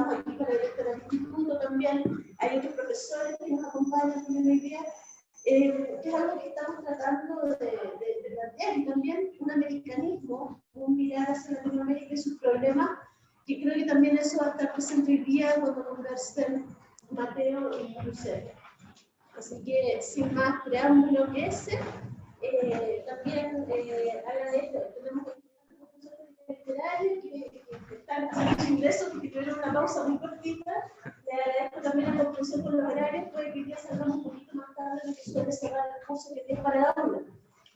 estamos aquí con la directora del instituto también, hay otros profesores que nos acompañan también hoy día, que es algo que estamos tratando de plantear, y también un americanismo, un mirar hacia Latinoamérica y sus problemas, que creo que también eso va a estar presente hoy día cuando conversen Mateo y Giuseppe. Así que, sin más preámbulo que ese, también agradezco, tenemos profesores literarios que están haciendo su ingreso, porque tuvieron una pausa muy cortita. Le agradezco también la comprensión con los horarios, puede que ya salgamos un poquito más tarde de lo que suele cerrar el curso que tiene para la aula.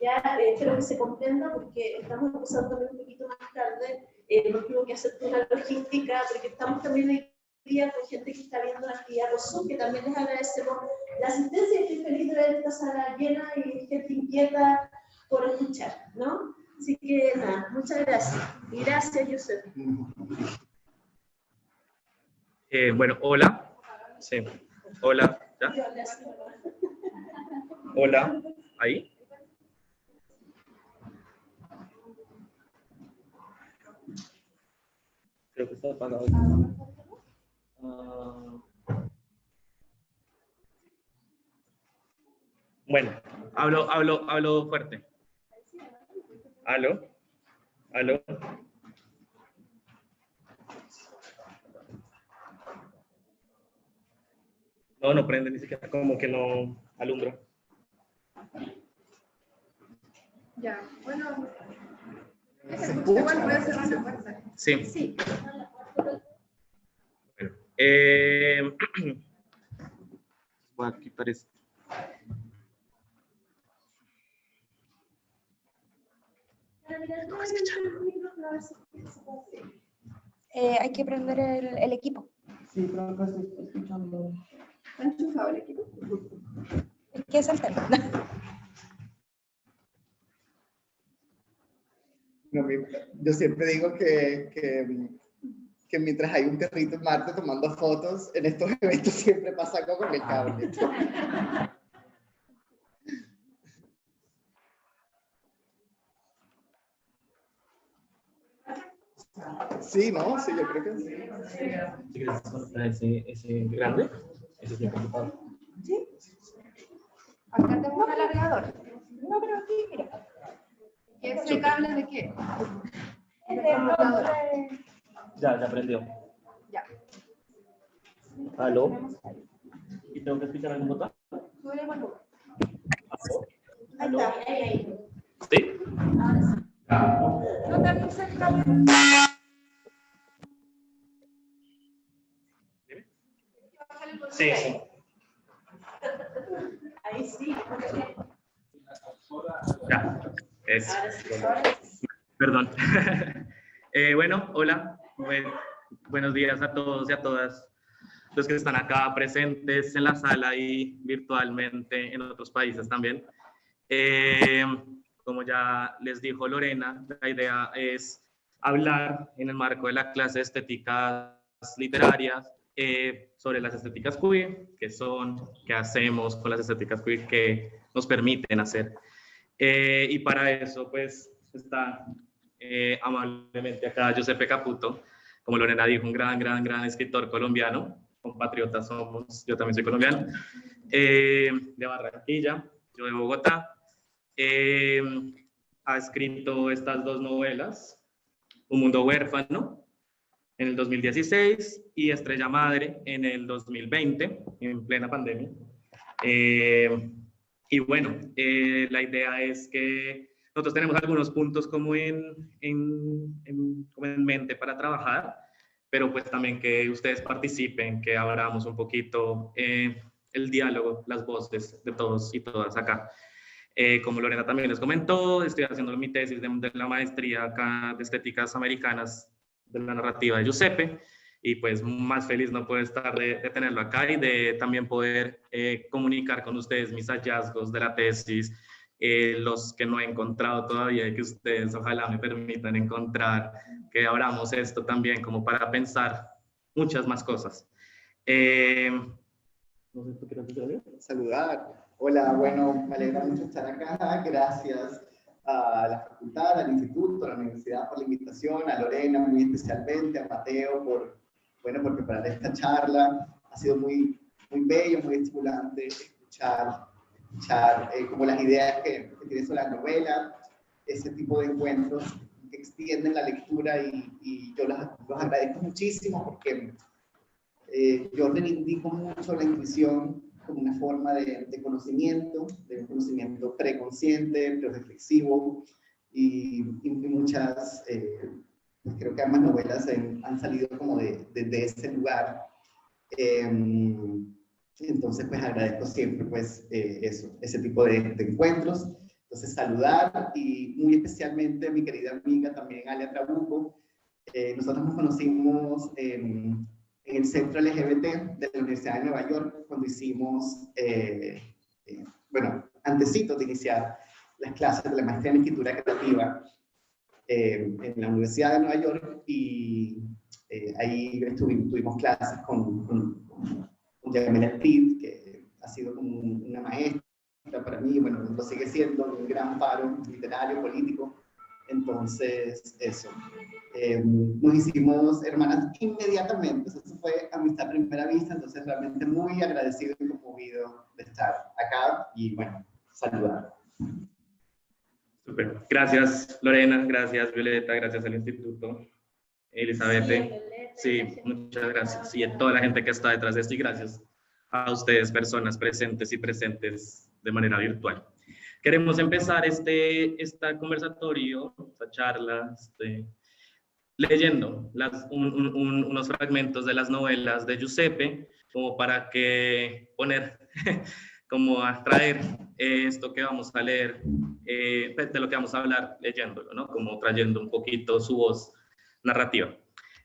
Ya espero que se comprenda, porque estamos empezando también un poquito más tarde, porque tuvo que hacer una logística, porque estamos también hoy día con gente que está viendo la actividad por Zoom, que también les agradecemos la asistencia, y estoy feliz de ver esta sala llena y gente inquieta por escuchar, ¿no? Así que nada, muchas gracias. Y gracias, Josep. Bueno, hola. Sí, hola. ¿Ya? Hola. ¿Ahí? Creo que está apagado. Bueno, hablo fuerte. ¿Aló? ¿Aló? No, no prende ni siquiera, como que no alumbra. Ya, bueno, igual puede cerrar la puerta. Sí. Sí. Bueno, voy a quitar esto. Hay que prender el equipo. Sí, creo que se está escuchando. ¿Está enchufado el equipo? Es que es el tema. No, yo siempre digo que mientras hay un perrito en Marte tomando fotos, en estos eventos siempre pasa algo con el cable. Sí, ¿no? Sí, yo creo que sí. Si quieres desconectar ese grande, ese es mi computador. ¿Sí? Acá tengo un alargador. No, pero aquí, mira. ¿Qué es el cable de qué? Es de computadora. Ya aprendió. Ya. ¿Aló? ¿Y tengo que picar algún botón? Sube el volumen. Ahí está. Ahí. ¿Sí? No te puse el cable. Sí, sí. Ahí sí. Ya, perdón. Bueno, hola. Buenos días a todos y a todas los que están acá presentes en la sala y virtualmente en otros países también. Como ya les dijo Lorena, la idea es hablar en el marco de la clase de estéticas literarias sobre las estéticas queer, qué son, qué hacemos con las estéticas queer, qué nos permiten hacer. Y para eso, pues, está amablemente acá Giuseppe Caputo, como Lorena dijo, un gran escritor colombiano, compatriotas somos, yo también soy colombiano, de Barranquilla, yo de Bogotá. Ha escrito estas dos novelas, Un mundo huérfano, en el 2016, y Estrella Madre en el 2020, en plena pandemia. Y bueno, la idea es que nosotros tenemos algunos puntos como como en mente para trabajar, pero pues también que ustedes participen, que abramos un poquito el diálogo, las voces de todos y todas acá. Como Lorena también les comentó, estoy haciendo mi tesis de la maestría acá de estéticas americanas de la narrativa de Giuseppe, y pues más feliz no puedo estar de tenerlo acá y de también poder comunicar con ustedes mis hallazgos de la tesis, los que no he encontrado todavía y que ustedes ojalá me permitan encontrar, que abramos esto también como para pensar muchas más cosas. No sé, ¿tú quieres decir algo? Saludar. Hola, bueno, me alegra mucho estar acá. Gracias a la facultad, al instituto, a la universidad por la invitación, a Lorena muy especialmente, a Mateo bueno, por preparar esta charla. Ha sido muy, muy bello, muy estimulante escuchar como las ideas que tiene sobre la novela, ese tipo de encuentros que extienden la lectura y yo los agradezco muchísimo porque yo reivindico mucho la intuición como una forma de conocimiento, de un conocimiento preconsciente, prereflexivo y muchas, pues creo que ambas novelas han salido como de ese lugar. Entonces, pues agradezco siempre pues ese tipo de encuentros. Entonces, saludar y muy especialmente a mi querida amiga también, Alia Trabuco. Nosotros nos conocimos en el Centro LGBT de la Universidad de Nueva York cuando hicimos, bueno, antecitos de iniciar las clases de la maestría en escritura creativa en la Universidad de Nueva York y ahí tuvimos clases con Yamila Pitt, que ha sido como una maestra para mí, bueno, lo sigue siendo un gran faro literario, político. Entonces, eso. Nos hicimos hermanas inmediatamente, eso fue amistad a primera vista, entonces realmente muy agradecido y conmovido de estar acá y bueno, saludar. Súper. Gracias, Lorena, gracias, Violeta, gracias al Instituto, Elizabeth. Sí, muchas gracias. Y a toda la gente que está detrás de esto y gracias a ustedes, personas presentes y presentes de manera virtual. Queremos empezar este conversatorio, esta charla, leyendo unos fragmentos de las novelas de Giuseppe, como para que poner, como atraer esto que vamos a leer, de lo que vamos a hablar leyéndolo, ¿no? Como trayendo un poquito su voz narrativa.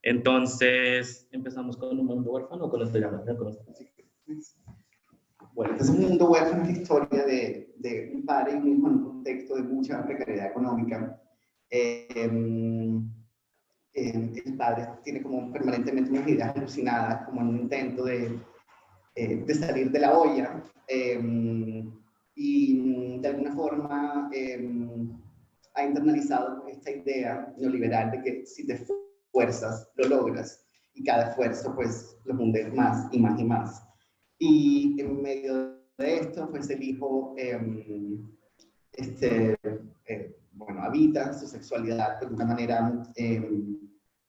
Entonces, ¿empezamos con Un mundo huérfano o con esto llamado? Bueno, este es Un mundo huérfano, es la historia de un padre y un hijo en un contexto de mucha precariedad económica. El padre tiene como permanentemente unas ideas alucinadas, como en un intento de salir de la olla, y de alguna forma ha internalizado esta idea neoliberal de que si te esfuerzas, lo logras, y cada esfuerzo pues lo hunde más y más y más. Y en medio de esto, pues el hijo bueno, habita su sexualidad de una manera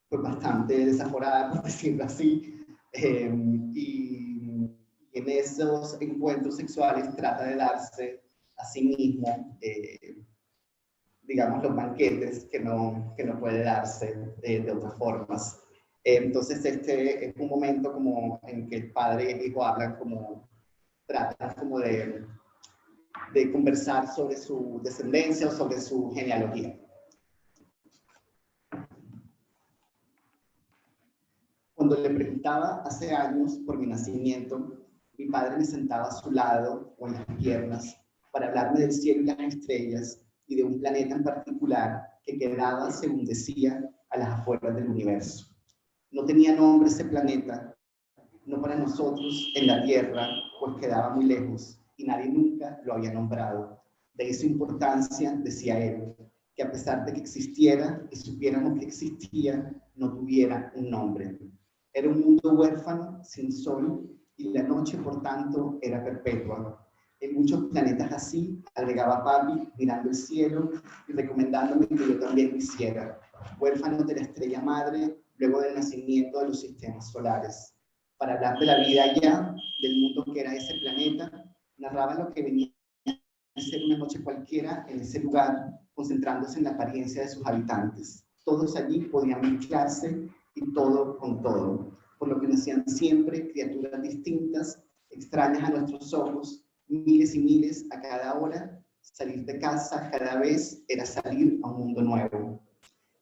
pues bastante desaforada, por decirlo así, y en esos encuentros sexuales trata de darse a sí mismo, digamos, los banquetes que no puede darse de otras formas. Entonces este es un momento como en que el padre y el hijo hablan como, tratan como de conversar sobre su descendencia o sobre su genealogía. Cuando le preguntaba hace años por mi nacimiento, mi padre me sentaba a su lado o en las piernas para hablarme del cielo y las estrellas y de un planeta en particular que quedaba, según decía, a las afueras del universo. No tenía nombre ese planeta, no para nosotros en la Tierra, pues quedaba muy lejos y nadie nunca lo había nombrado. De ahí su importancia, decía él, que a pesar de que existiera y supiéramos que existía, no tuviera un nombre. Era un mundo huérfano, sin sol, y la noche, por tanto, era perpetua. En muchos planetas así, agregaba papi, mirando el cielo y recomendándome que yo también lo hiciera. Huérfano de la estrella madre, luego del nacimiento de los sistemas solares. Para hablar de la vida allá, del mundo que era ese planeta, narraba lo que venía a ser una noche cualquiera en ese lugar, concentrándose en la apariencia de sus habitantes. Todos allí podían mezclarse y todo con todo, por lo que nacían siempre criaturas distintas, extrañas a nuestros ojos, miles y miles a cada hora. Salir de casa cada vez era salir a un mundo nuevo.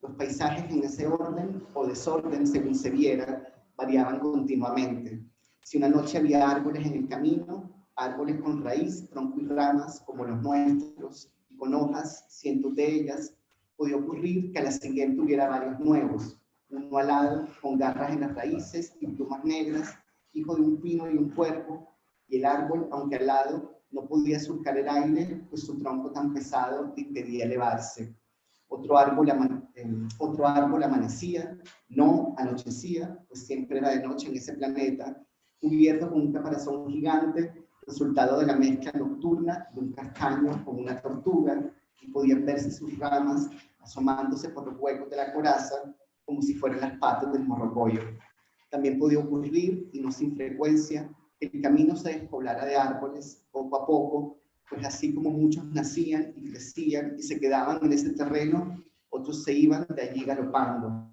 Los paisajes en ese orden o desorden, según se viera, variaban continuamente. Si una noche había árboles en el camino, árboles con raíz, tronco y ramas como los nuestros, y con hojas, cientos de ellas, podía ocurrir que a la siguiente hubiera varios nuevos, uno alado, con garras en las raíces y plumas negras, hijo de un pino y un cuervo, y el árbol, aunque alado, no podía surcar el aire, pues su tronco tan pesado le impedía elevarse. Otro árbol otro árbol amanecía, no anochecía, pues siempre era de noche en ese planeta, cubierto con un caparazón gigante, resultado de la mezcla nocturna de un castaño con una tortuga, y podían verse sus ramas asomándose por los huecos de la coraza, como si fueran las patas del morrocoyo. También podía ocurrir, y no sin frecuencia, que el camino se despoblara de árboles poco a poco, pues así como muchos nacían y crecían y se quedaban en ese terreno, otros se iban de allí galopando.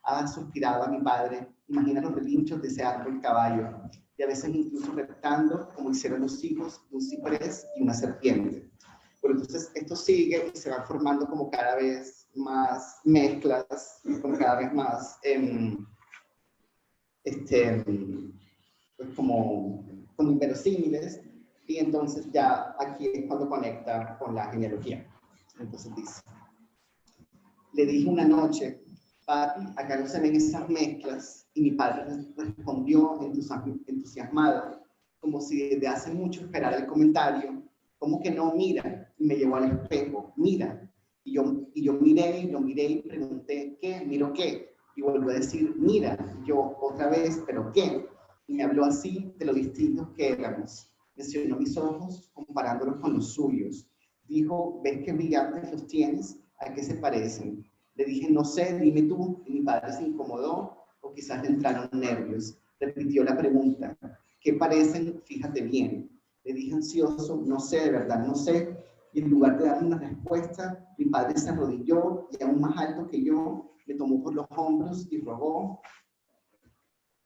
Ah, suspiraba mi padre, imagina los relinchos de ese árbol caballo, y a veces incluso reptando, como hicieron los hijos de un ciprés y una serpiente. Bueno, entonces esto sigue y se van formando como cada vez más mezclas, como cada vez más, pues como inverosímiles, y entonces ya aquí es cuando conecta con la genealogía. Entonces dice, le dije una noche, papi, acá no se ven esas mezclas, y mi padre respondió entusiasmado, como si desde hace mucho esperara el comentario, como que no, mira, y me llevó al espejo, mira, y yo miré y pregunté, ¿qué? ¿Miro qué? Y volvió a decir, mira, yo otra vez, ¿pero qué? Y me habló así de lo distintos que éramos. Mencionó mis ojos comparándolos con los suyos. Dijo, ¿ves qué brillantes los tienes? ¿A qué se parecen? Le dije, no sé, dime tú. Y mi padre se incomodó o quizás le entraron nervios. Repitió la pregunta, ¿qué parecen? Fíjate bien. Le dije ansioso, no sé, de verdad, no sé. Y en lugar de darme una respuesta, mi padre se arrodilló y aún más alto que yo, me tomó por los hombros y rogó,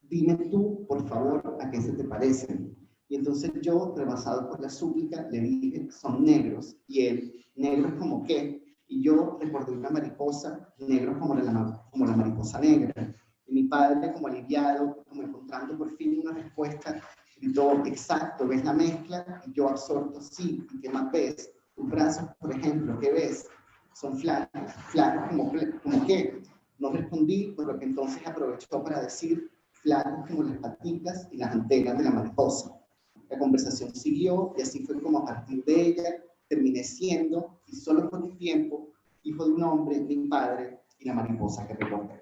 dime tú, por favor, a qué se te parecen. Y entonces yo, rebasado por la súplica, le dije, son negros. Y él, ¿negros como qué? Y yo recordé una mariposa, negro como la mariposa negra. Y mi padre, como aliviado, como encontrando por fin una respuesta, gritó, exacto, ¿ves la mezcla? Y yo absorto, sí, ¿y qué más ves? Tus brazos, por ejemplo, ¿qué ves? Son flacos como qué. No respondí, por lo que entonces aprovechó para decir, flacos como las patitas y las antenas de la mariposa. La conversación siguió y así fue como a partir de ella terminé siendo, y solo por un tiempo, hijo de un hombre, mi padre y la mariposa que recoge.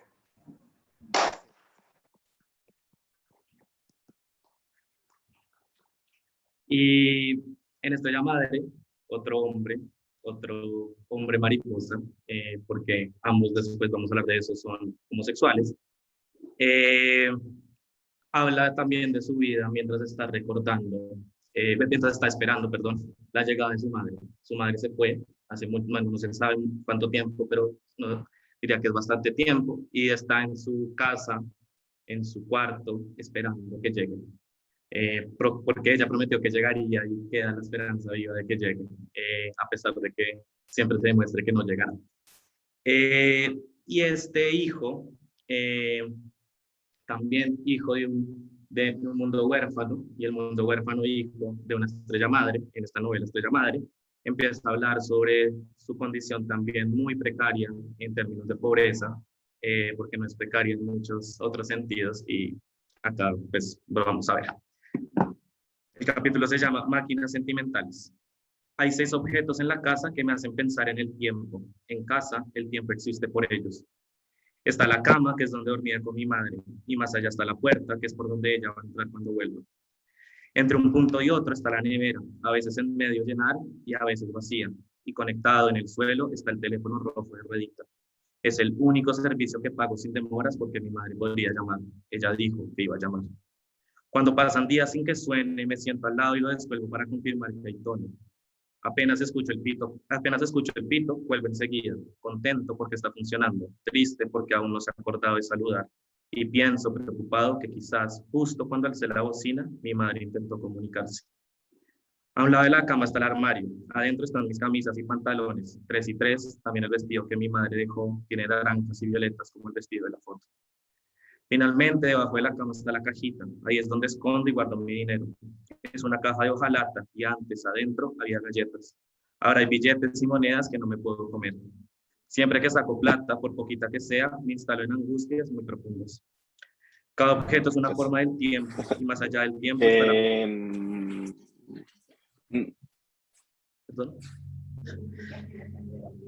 Y en Estrella Madre, otro hombre mariposa, porque ambos después vamos a hablar de eso, son homosexuales, habla también de su vida mientras está recordando, mientras está esperando, perdón, la llegada de su madre. Su madre se fue hace mucho, no se sabe cuánto tiempo, pero no, diría que es bastante tiempo, y está en su casa, en su cuarto, esperando que llegue. Porque ella prometió que llegaría y queda la esperanza viva de que llegue, a pesar de que siempre se demuestre que no llegará. Y este hijo, también hijo de un mundo huérfano, y el mundo huérfano hijo de una estrella madre, en esta novela Estrella Madre, empieza a hablar sobre su condición también muy precaria en términos de pobreza, porque no es precaria en muchos otros sentidos, y acá pues lo vamos a ver. El capítulo se llama Máquinas Sentimentales. Hay 6 objetos en la casa que me hacen pensar en el tiempo. En casa, el tiempo existe por ellos. Está la cama, que es donde dormía con mi madre, y más allá está la puerta, que es por donde ella va a entrar cuando vuelva. Entre un punto y otro está la nevera, a veces en medio llenar y a veces vacía, y conectado en el suelo está el teléfono rojo de ruedita. Es el único servicio que pago sin demoras porque mi madre podría llamar. Ella dijo que iba a llamar. Cuando pasan días sin que suene, me siento al lado y lo descuelgo para confirmar que hay tono. Apenas escucho el pito, vuelvo enseguida, contento porque está funcionando, triste porque aún no se ha acordado de saludar, y pienso preocupado que quizás, justo cuando alcé la bocina, mi madre intentó comunicarse. A un lado de la cama está el armario, adentro están mis camisas y pantalones, 3 y 3, también el vestido que mi madre dejó, tiene naranjas y violetas como el vestido de la foto. Finalmente, debajo de la cama está la cajita. Ahí es donde escondo y guardo mi dinero. Es una caja de hojalata y antes, adentro, había galletas. Ahora hay billetes y monedas que no me puedo comer. Siempre que saco plata, por poquita que sea, me instalo en angustias muy profundas. Cada objeto es una forma del tiempo y más allá del tiempo está la... ¿Perdón?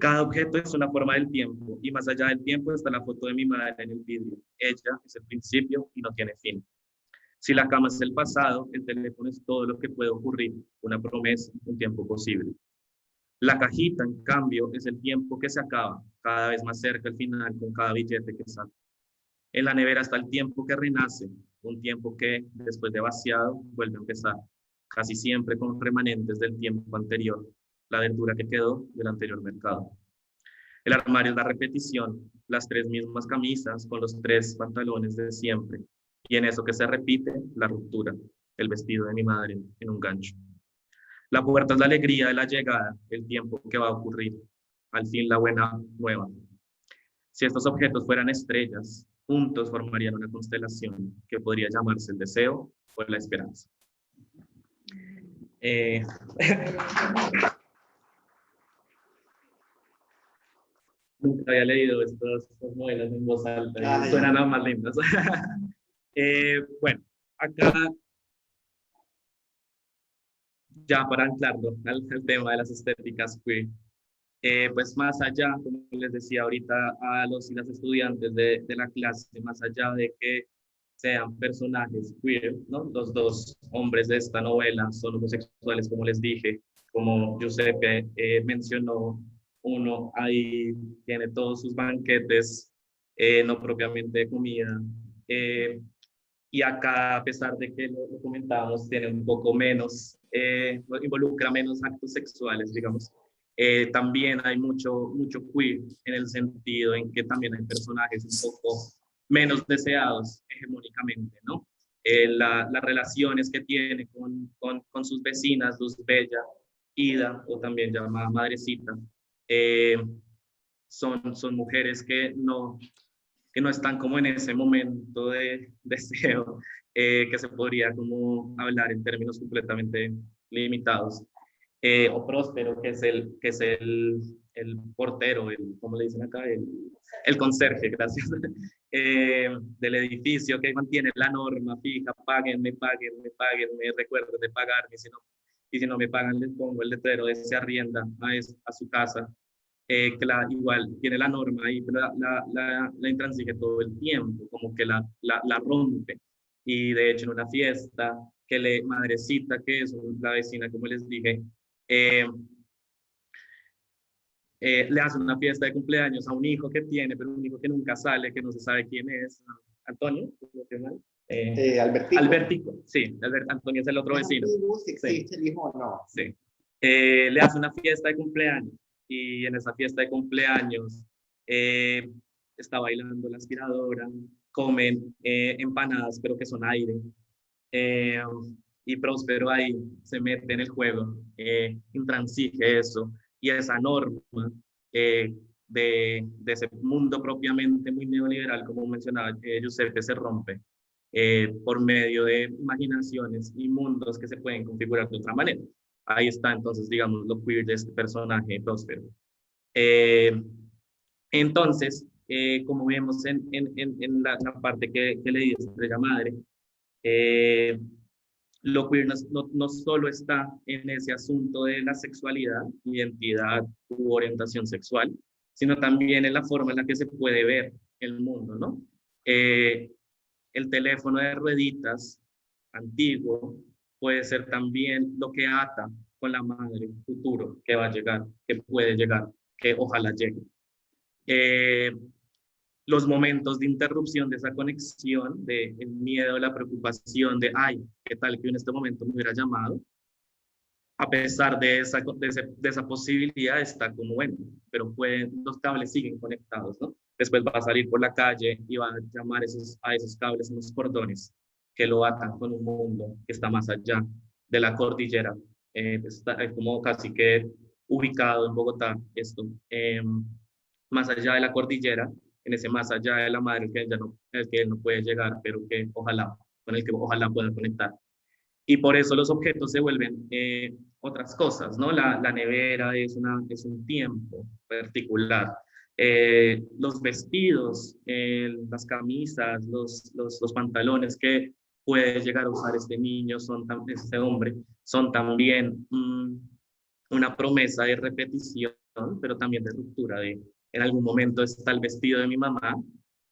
Cada objeto es una forma del tiempo y más allá del tiempo está la foto de mi madre en el vidrio. Ella es el principio y no tiene fin. Si la cama es el pasado, el teléfono es todo lo que puede ocurrir, una promesa, un tiempo posible. La cajita, en cambio, es el tiempo que se acaba, cada vez más cerca al final con cada billete que saca. En la nevera está el tiempo que renace, un tiempo que, después de vaciado, vuelve a empezar, casi siempre con remanentes del tiempo anterior, la verdura que quedó del anterior mercado. El armario es la repetición, las 3 mismas camisas con los 3 pantalones de siempre, y en eso que se repite, la ruptura, el vestido de mi madre en un gancho. La puerta es la alegría de la llegada, el tiempo que va a ocurrir, al fin la buena nueva. Si estos objetos fueran estrellas, juntos formarían una constelación que podría llamarse el deseo o la esperanza. Nunca había leído estas novelas en voz alta, suenan aún más lindas. Bueno, acá, ya para anclarlo al tema de las estéticas queer, pues más allá, como les decía ahorita a los y las estudiantes de la clase, más allá de que sean personajes queer, ¿no? Los 2 hombres de esta novela son homosexuales, como les dije, como Giuseppe mencionó, uno ahí tiene todos sus banquetes, no propiamente de comida, y acá, a pesar de que lo comentábamos, tiene un poco menos, involucra menos actos sexuales, digamos. También hay mucho queer en el sentido en que también hay personajes un poco menos deseados hegemónicamente, ¿no? Las relaciones que tiene con sus vecinas, Luz Bella, Ida, o también llamada Madrecita, son mujeres que no están como en ese momento de deseo, que se podría como hablar en términos completamente limitados. O Próspero, que es el portero, ¿cómo le dicen acá? El conserje, gracias, del edificio, que mantiene la norma fija: páguenme, recuerden de pagarme, y si no me pagan les pongo el letrero de se arrienda a su casa, que igual tiene la norma ahí, pero la intransigue todo el tiempo, como que la rompe. Y de hecho en una fiesta, Madrecita, que es la vecina, como les dije, le hace una fiesta de cumpleaños a un hijo que tiene, pero un hijo que nunca sale, que no se sabe quién es. Antonio, Albertico, sí, Antonio es el otro vecino. Si existe el hijo o no. Sí. Le hace una fiesta de cumpleaños, y en esa fiesta de cumpleaños está bailando la aspiradora, comen empanadas, pero que son aire. Y Próspero ahí se mete en el juego, intransige eso, y esa norma de ese mundo propiamente muy neoliberal, como mencionaba Giuseppe, se rompe por medio de imaginaciones y mundos que se pueden configurar de otra manera. Ahí está entonces, digamos, lo queer de este personaje Próspero. Entonces, como vemos en la parte que leí de Estrella Madre, lo queer no solo está en ese asunto de la sexualidad, identidad u orientación sexual, sino también en la forma en la que se puede ver el mundo, ¿no? El teléfono de rueditas antiguo puede ser también lo que ata con la madre futuro que va a llegar, que puede llegar, que ojalá llegue. Los momentos de interrupción de esa conexión, de el miedo, la preocupación de, ay, ¿qué tal que en este momento me hubiera llamado? A pesar de esa posibilidad, está como, bueno, pero los cables siguen conectados, ¿no? Después va a salir por la calle y va a llamar a esos cables unos cordones que lo atan con un mundo que está más allá de la cordillera. Está como casi que ubicado en Bogotá, esto, más allá de la cordillera, en ese más allá de la madre que él no puede llegar, pero que con el que ojalá pueda conectar. Y por eso los objetos se vuelven otras cosas, ¿no? La nevera es un tiempo particular. Los vestidos, las camisas, los pantalones que puede llegar a usar este niño, este hombre, son también una promesa de repetición pero también de ruptura, de en algún momento está el vestido de mi mamá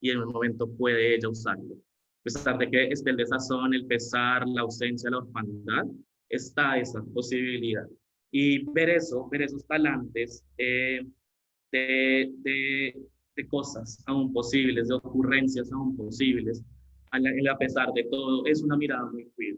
y en un momento puede ella usarlo. A pesar de que esté el desazón, el pesar, la ausencia, la orfandad, está esa posibilidad. Y ver eso, ver esos talantes de cosas aún posibles, de ocurrencias aún posibles, a pesar de todo, es una mirada muy queer,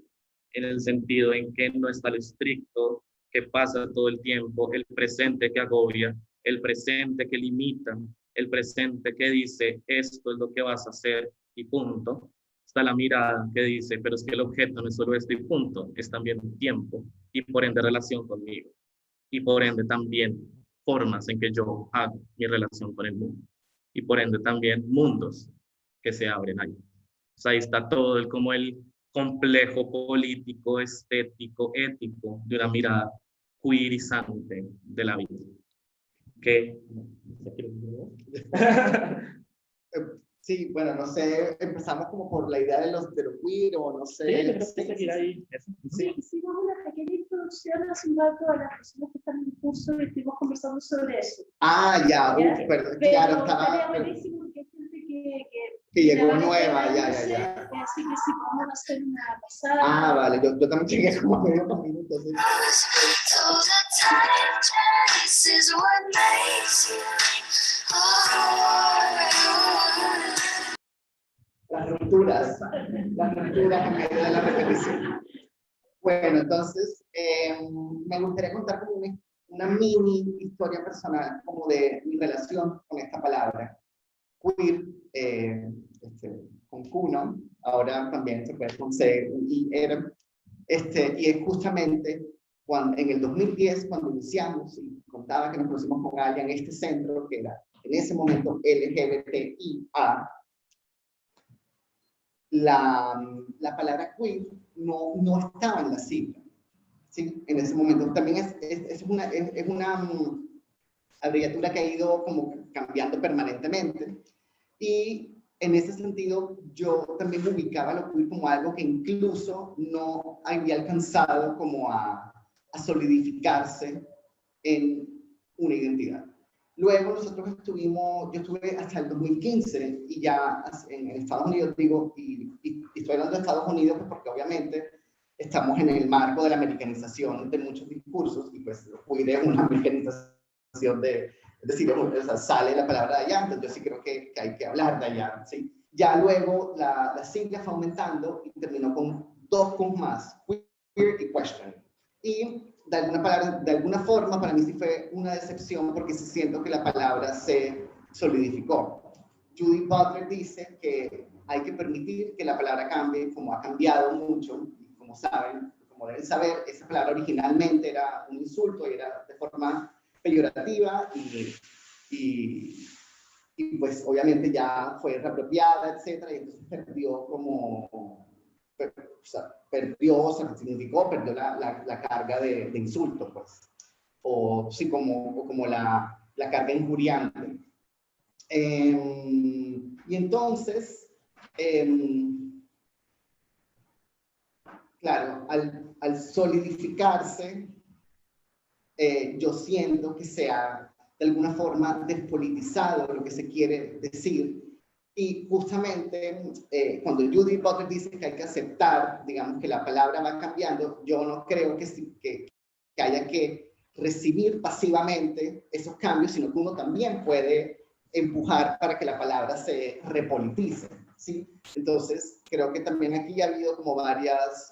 en el sentido en que no está lo estricto, que pasa todo el tiempo, el presente que agobia, el presente que limita, el presente que dice, esto es lo que vas a hacer y punto. Está la mirada que dice, pero es que el objeto no es solo esto y punto, es también un tiempo y por ende relación conmigo. Y por ende también formas en que yo hago mi relación con el mundo. Y por ende también mundos que se abren ahí. O sea, ahí está todo como el complejo político, estético, ético de una mirada queerizante de la vida. Que... Sí, bueno, no sé, empezamos como por la idea de los queer o no sé. Sí, yo creo que seguir ahí. Sí. Hicimos una pequeña introducción hace un rato a las personas que están en el curso y estuvimos conversando sobre eso. Ah, ya, ¿Ya? perdón, Pero claro, estaría estaba, buenísimo porque hay gente que llegó vale nueva, pena ya. Así que sí, vamos a hacer una pasada. Ah, vale, yo también llegué como a medio camino, entonces. Las rupturas en medio de la repetición. Bueno, entonces, me gustaría contar como una mini historia personal, como de mi relación con esta palabra. Queer, con Q, ¿no? Ahora también se puede con C y R. Y es justamente cuando, en el 2010, cuando iniciamos, y contaba que nos conocimos con Galia en este centro, que era en ese momento LGBTIA, la palabra queer no estaba en la sigla, ¿sí? En ese momento. También es una abreviatura que ha ido como cambiando permanentemente. Y en ese sentido, yo también ubicaba lo queer como algo que incluso no había alcanzado como a solidificarse en una identidad. Luego nosotros yo estuve hasta el 2015 y ya en Estados Unidos, digo, y estoy hablando de Estados Unidos porque obviamente estamos en el marco de la americanización de muchos discursos y pues queer es una americanización es decir, o sea, sale la palabra de allá, entonces yo sí creo que hay que hablar de allá, ¿sí? Ya luego la sigla fue aumentando y terminó con 2 con más, queer y question. Y de alguna forma para mí sí fue una decepción porque sí siento que la palabra se solidificó. Judith Butler dice que hay que permitir que la palabra cambie, como ha cambiado mucho, y como saben, como deben saber, esa palabra originalmente era un insulto y era de forma peyorativa y pues obviamente ya fue reapropiada, etcétera, y entonces perdió como, se significó, perdió la carga de insulto, pues, o sí, como la carga injuriante. Y entonces, claro, al solidificarse, yo siento que se ha de alguna forma despolitizado lo que se quiere decir. Y justamente cuando Judith Butler dice que hay que aceptar, digamos, que la palabra va cambiando, yo no creo que haya que recibir pasivamente esos cambios, sino que uno también puede empujar para que la palabra se repolitice, ¿sí? Entonces, creo que también aquí ha habido como varias...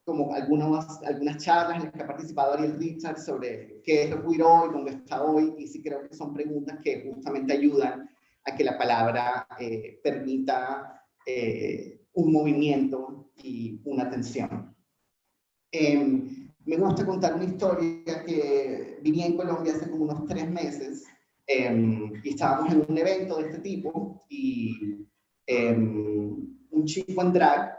como algunas charlas en las que ha participado Ariel Richard sobre qué es lo queer hoy, dónde está hoy, y sí creo que son preguntas que justamente ayudan a que la palabra permita un movimiento y una atención. Me gusta contar una historia que viví en Colombia hace como unos 3 meses y estábamos en un evento de este tipo y un chico en drag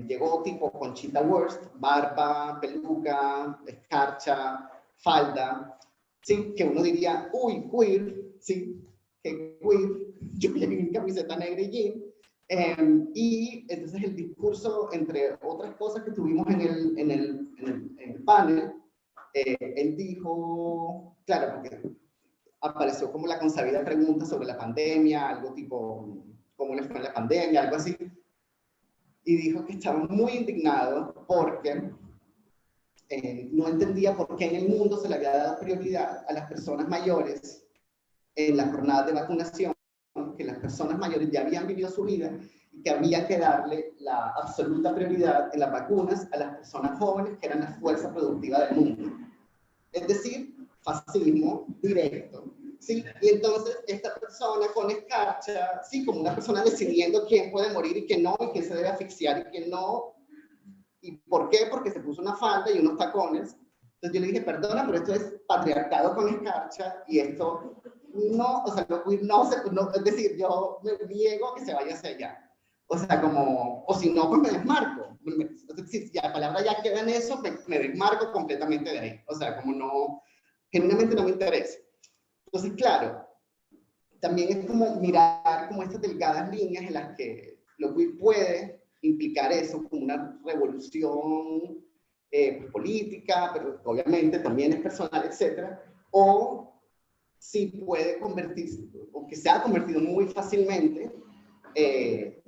llegó tipo Conchita Wurst, barba, peluca, escarcha, falda, ¿sí? Que uno diría, uy, queer, ¿sí? Que queer, yo llegué en camiseta negra y jean. Y entonces el discurso, entre otras cosas que tuvimos en el panel, él dijo, claro, porque apareció como la consabida pregunta sobre la pandemia, algo tipo, ¿cómo le fue en la pandemia? Algo así. Y dijo que estaba muy indignado porque no entendía por qué en el mundo se le había dado prioridad a las personas mayores en las jornadas de vacunación, que las personas mayores ya habían vivido su vida y que había que darle la absoluta prioridad en las vacunas a las personas jóvenes que eran la fuerza productiva del mundo. Es decir, fascismo directo. ¿Sí? Y entonces esta persona con escarcha, sí, como una persona decidiendo quién puede morir y quién no, y quién se debe asfixiar y quién no. ¿Y por qué? Porque se puso una falda y unos tacones. Entonces yo le dije, perdona, pero esto es patriarcado con escarcha y esto no, o sea, no, es decir, yo me niego a que se vaya hacia allá. O sea, como, o si no, pues me desmarco. Si la palabra ya queda en eso, me desmarco completamente de ahí. O sea, como no, genuinamente no me interesa. Entonces, claro, también es como mirar como estas delgadas líneas en las que lo que puede implicar eso como una revolución política, pero obviamente también es personal, etcétera, o si puede convertirse, o que se ha convertido muy fácilmente, que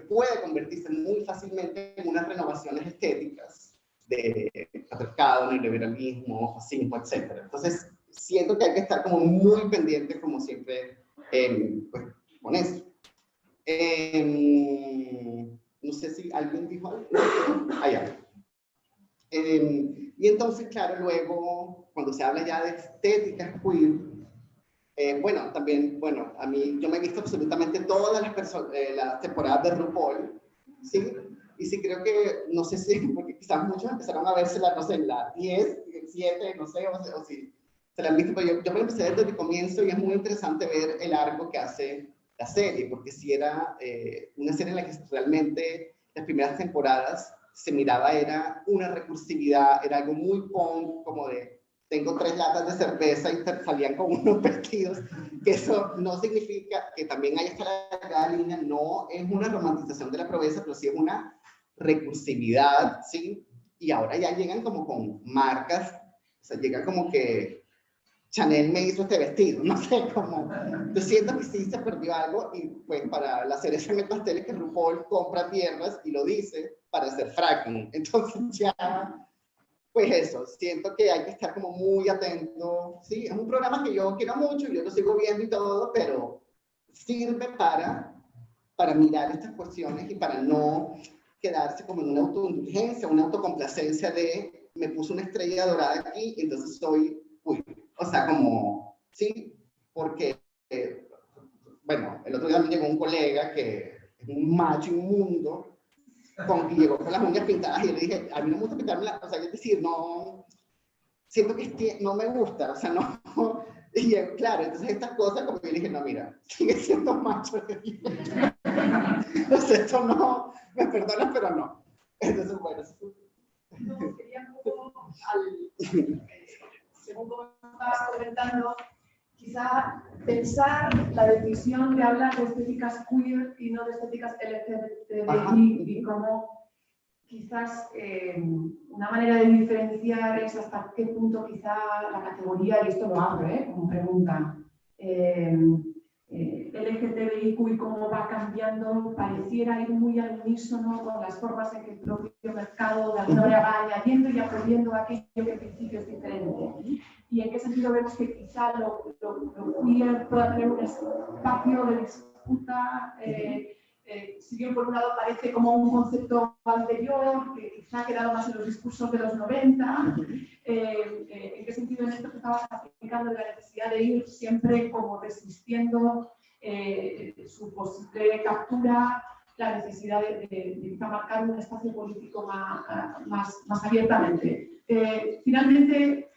puede convertirse muy fácilmente en unas renovaciones estéticas de patriarcado, neoliberalismo, fascismo, etcétera. Entonces, siento que hay que estar como muy pendiente, como siempre, pues, con eso. No sé si alguien dijo algo. Allá. Y entonces, claro, luego, cuando se habla ya de estéticas queer, bueno, también, bueno, a mí, yo me he visto absolutamente todas las temporadas de RuPaul, ¿sí? Y sí creo que, no sé si, porque quizás muchos empezaron a vérsela, no sé, en la 10, 7, no sé, o si se la han visto, pero yo me empecé desde el comienzo y es muy interesante ver el arco que hace la serie, porque si era una serie en la que realmente las primeras temporadas se miraba, era una recursividad, era algo muy punk, como de tengo 3 latas de cerveza y salían con unos vestidos, que eso no significa que también haya esta larga línea, no es una romantización de la pobreza, pero sí es una recursividad, ¿sí? Y ahora ya llegan como con marcas, o sea, llega como que Chanel me hizo este vestido, no sé cómo. Yo siento que sí se perdió algo y pues para la cereza en el pastel es que RuPaul compra tierras y lo dice para hacer fracking. Entonces ya, pues eso, siento que hay que estar como muy atento. Sí, es un programa que yo quiero mucho, yo lo sigo viendo y todo, pero sirve para mirar estas cuestiones y para no quedarse como en una autoindulgencia, una autocomplacencia de me puso una estrella dorada aquí y entonces soy, uy, o sea, como, sí, porque, bueno, el otro día me llegó un colega que es un macho inmundo, que llegó con las uñas pintadas y yo le dije, a mí no me gusta pintarme las, o sea, es decir, no, siento que no me gusta, o sea, no, y claro, entonces estas cosas como que yo le dije, no, mira, sigue siendo macho. Entonces esto no, me perdonas, pero no. Entonces, bueno, No, quería un poco, según como estabas comentando, quizá pensar la decisión de hablar de estéticas queer y no de estéticas LGBTI y cómo quizás una manera de diferenciar es hasta qué punto quizá la categoría, y esto lo abro como pregunta, LGTBIQ y cómo va cambiando, pareciera ir muy al unísono con las formas en que el propio mercado de alguna manera va añadiendo y absorbiendo aquello que en principio es diferente. Y en qué sentido vemos que quizá lo queer pueda tener un espacio de disputa, si bien por un lado parece como un concepto anterior, que quizá ha quedado más en los discursos de los 90, en qué sentido en esto que estabas aplicando la necesidad de ir siempre como resistiendo su posible captura, la necesidad de marcar un espacio político más abiertamente. Finalmente,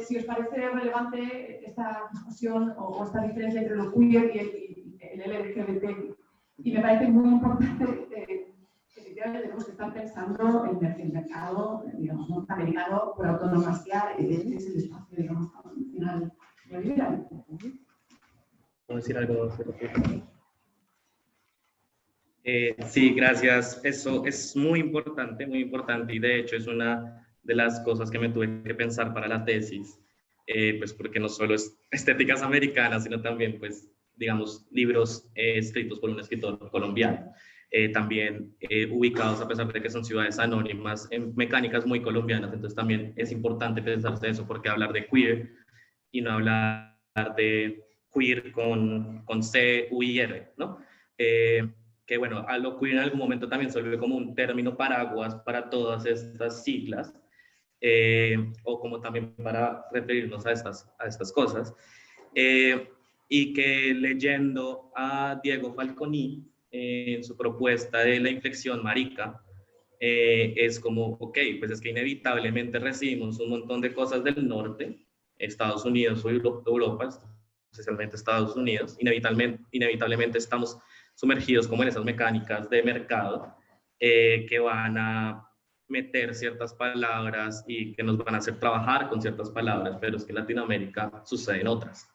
si os parece relevante esta discusión o esta diferencia entre lo queer y el LGBT, y me parece muy importante que efectivamente tenemos que estar pensando en el mercado, digamos, norteamericano por autonomía, este es el espacio, digamos, constitucional neoliberal. ¿Puedo decir algo? Sí, gracias. Eso es muy importante y de hecho es una de las cosas que me tuve que pensar para la tesis, pues porque no solo es estéticas americanas, sino también, pues, digamos, libros escritos por un escritor colombiano, también ubicados, a pesar de que son ciudades anónimas, en mecánicas muy colombianas. Entonces también es importante pensarse eso, porque hablar de queer y no hablar de queer con C, U y R, ¿no? Que bueno, a lo queer en algún momento también se volvió como un término paraguas para todas estas siglas, o como también para referirnos a estas cosas. Y que leyendo a Diego Falconi en su propuesta de la inflexión marica, es como, ok, pues es que inevitablemente recibimos un montón de cosas del norte, Estados Unidos o Europa, especialmente Estados Unidos, inevitablemente estamos sumergidos como en esas mecánicas de mercado que van a meter ciertas palabras y que nos van a hacer trabajar con ciertas palabras, pero es que en Latinoamérica suceden otras.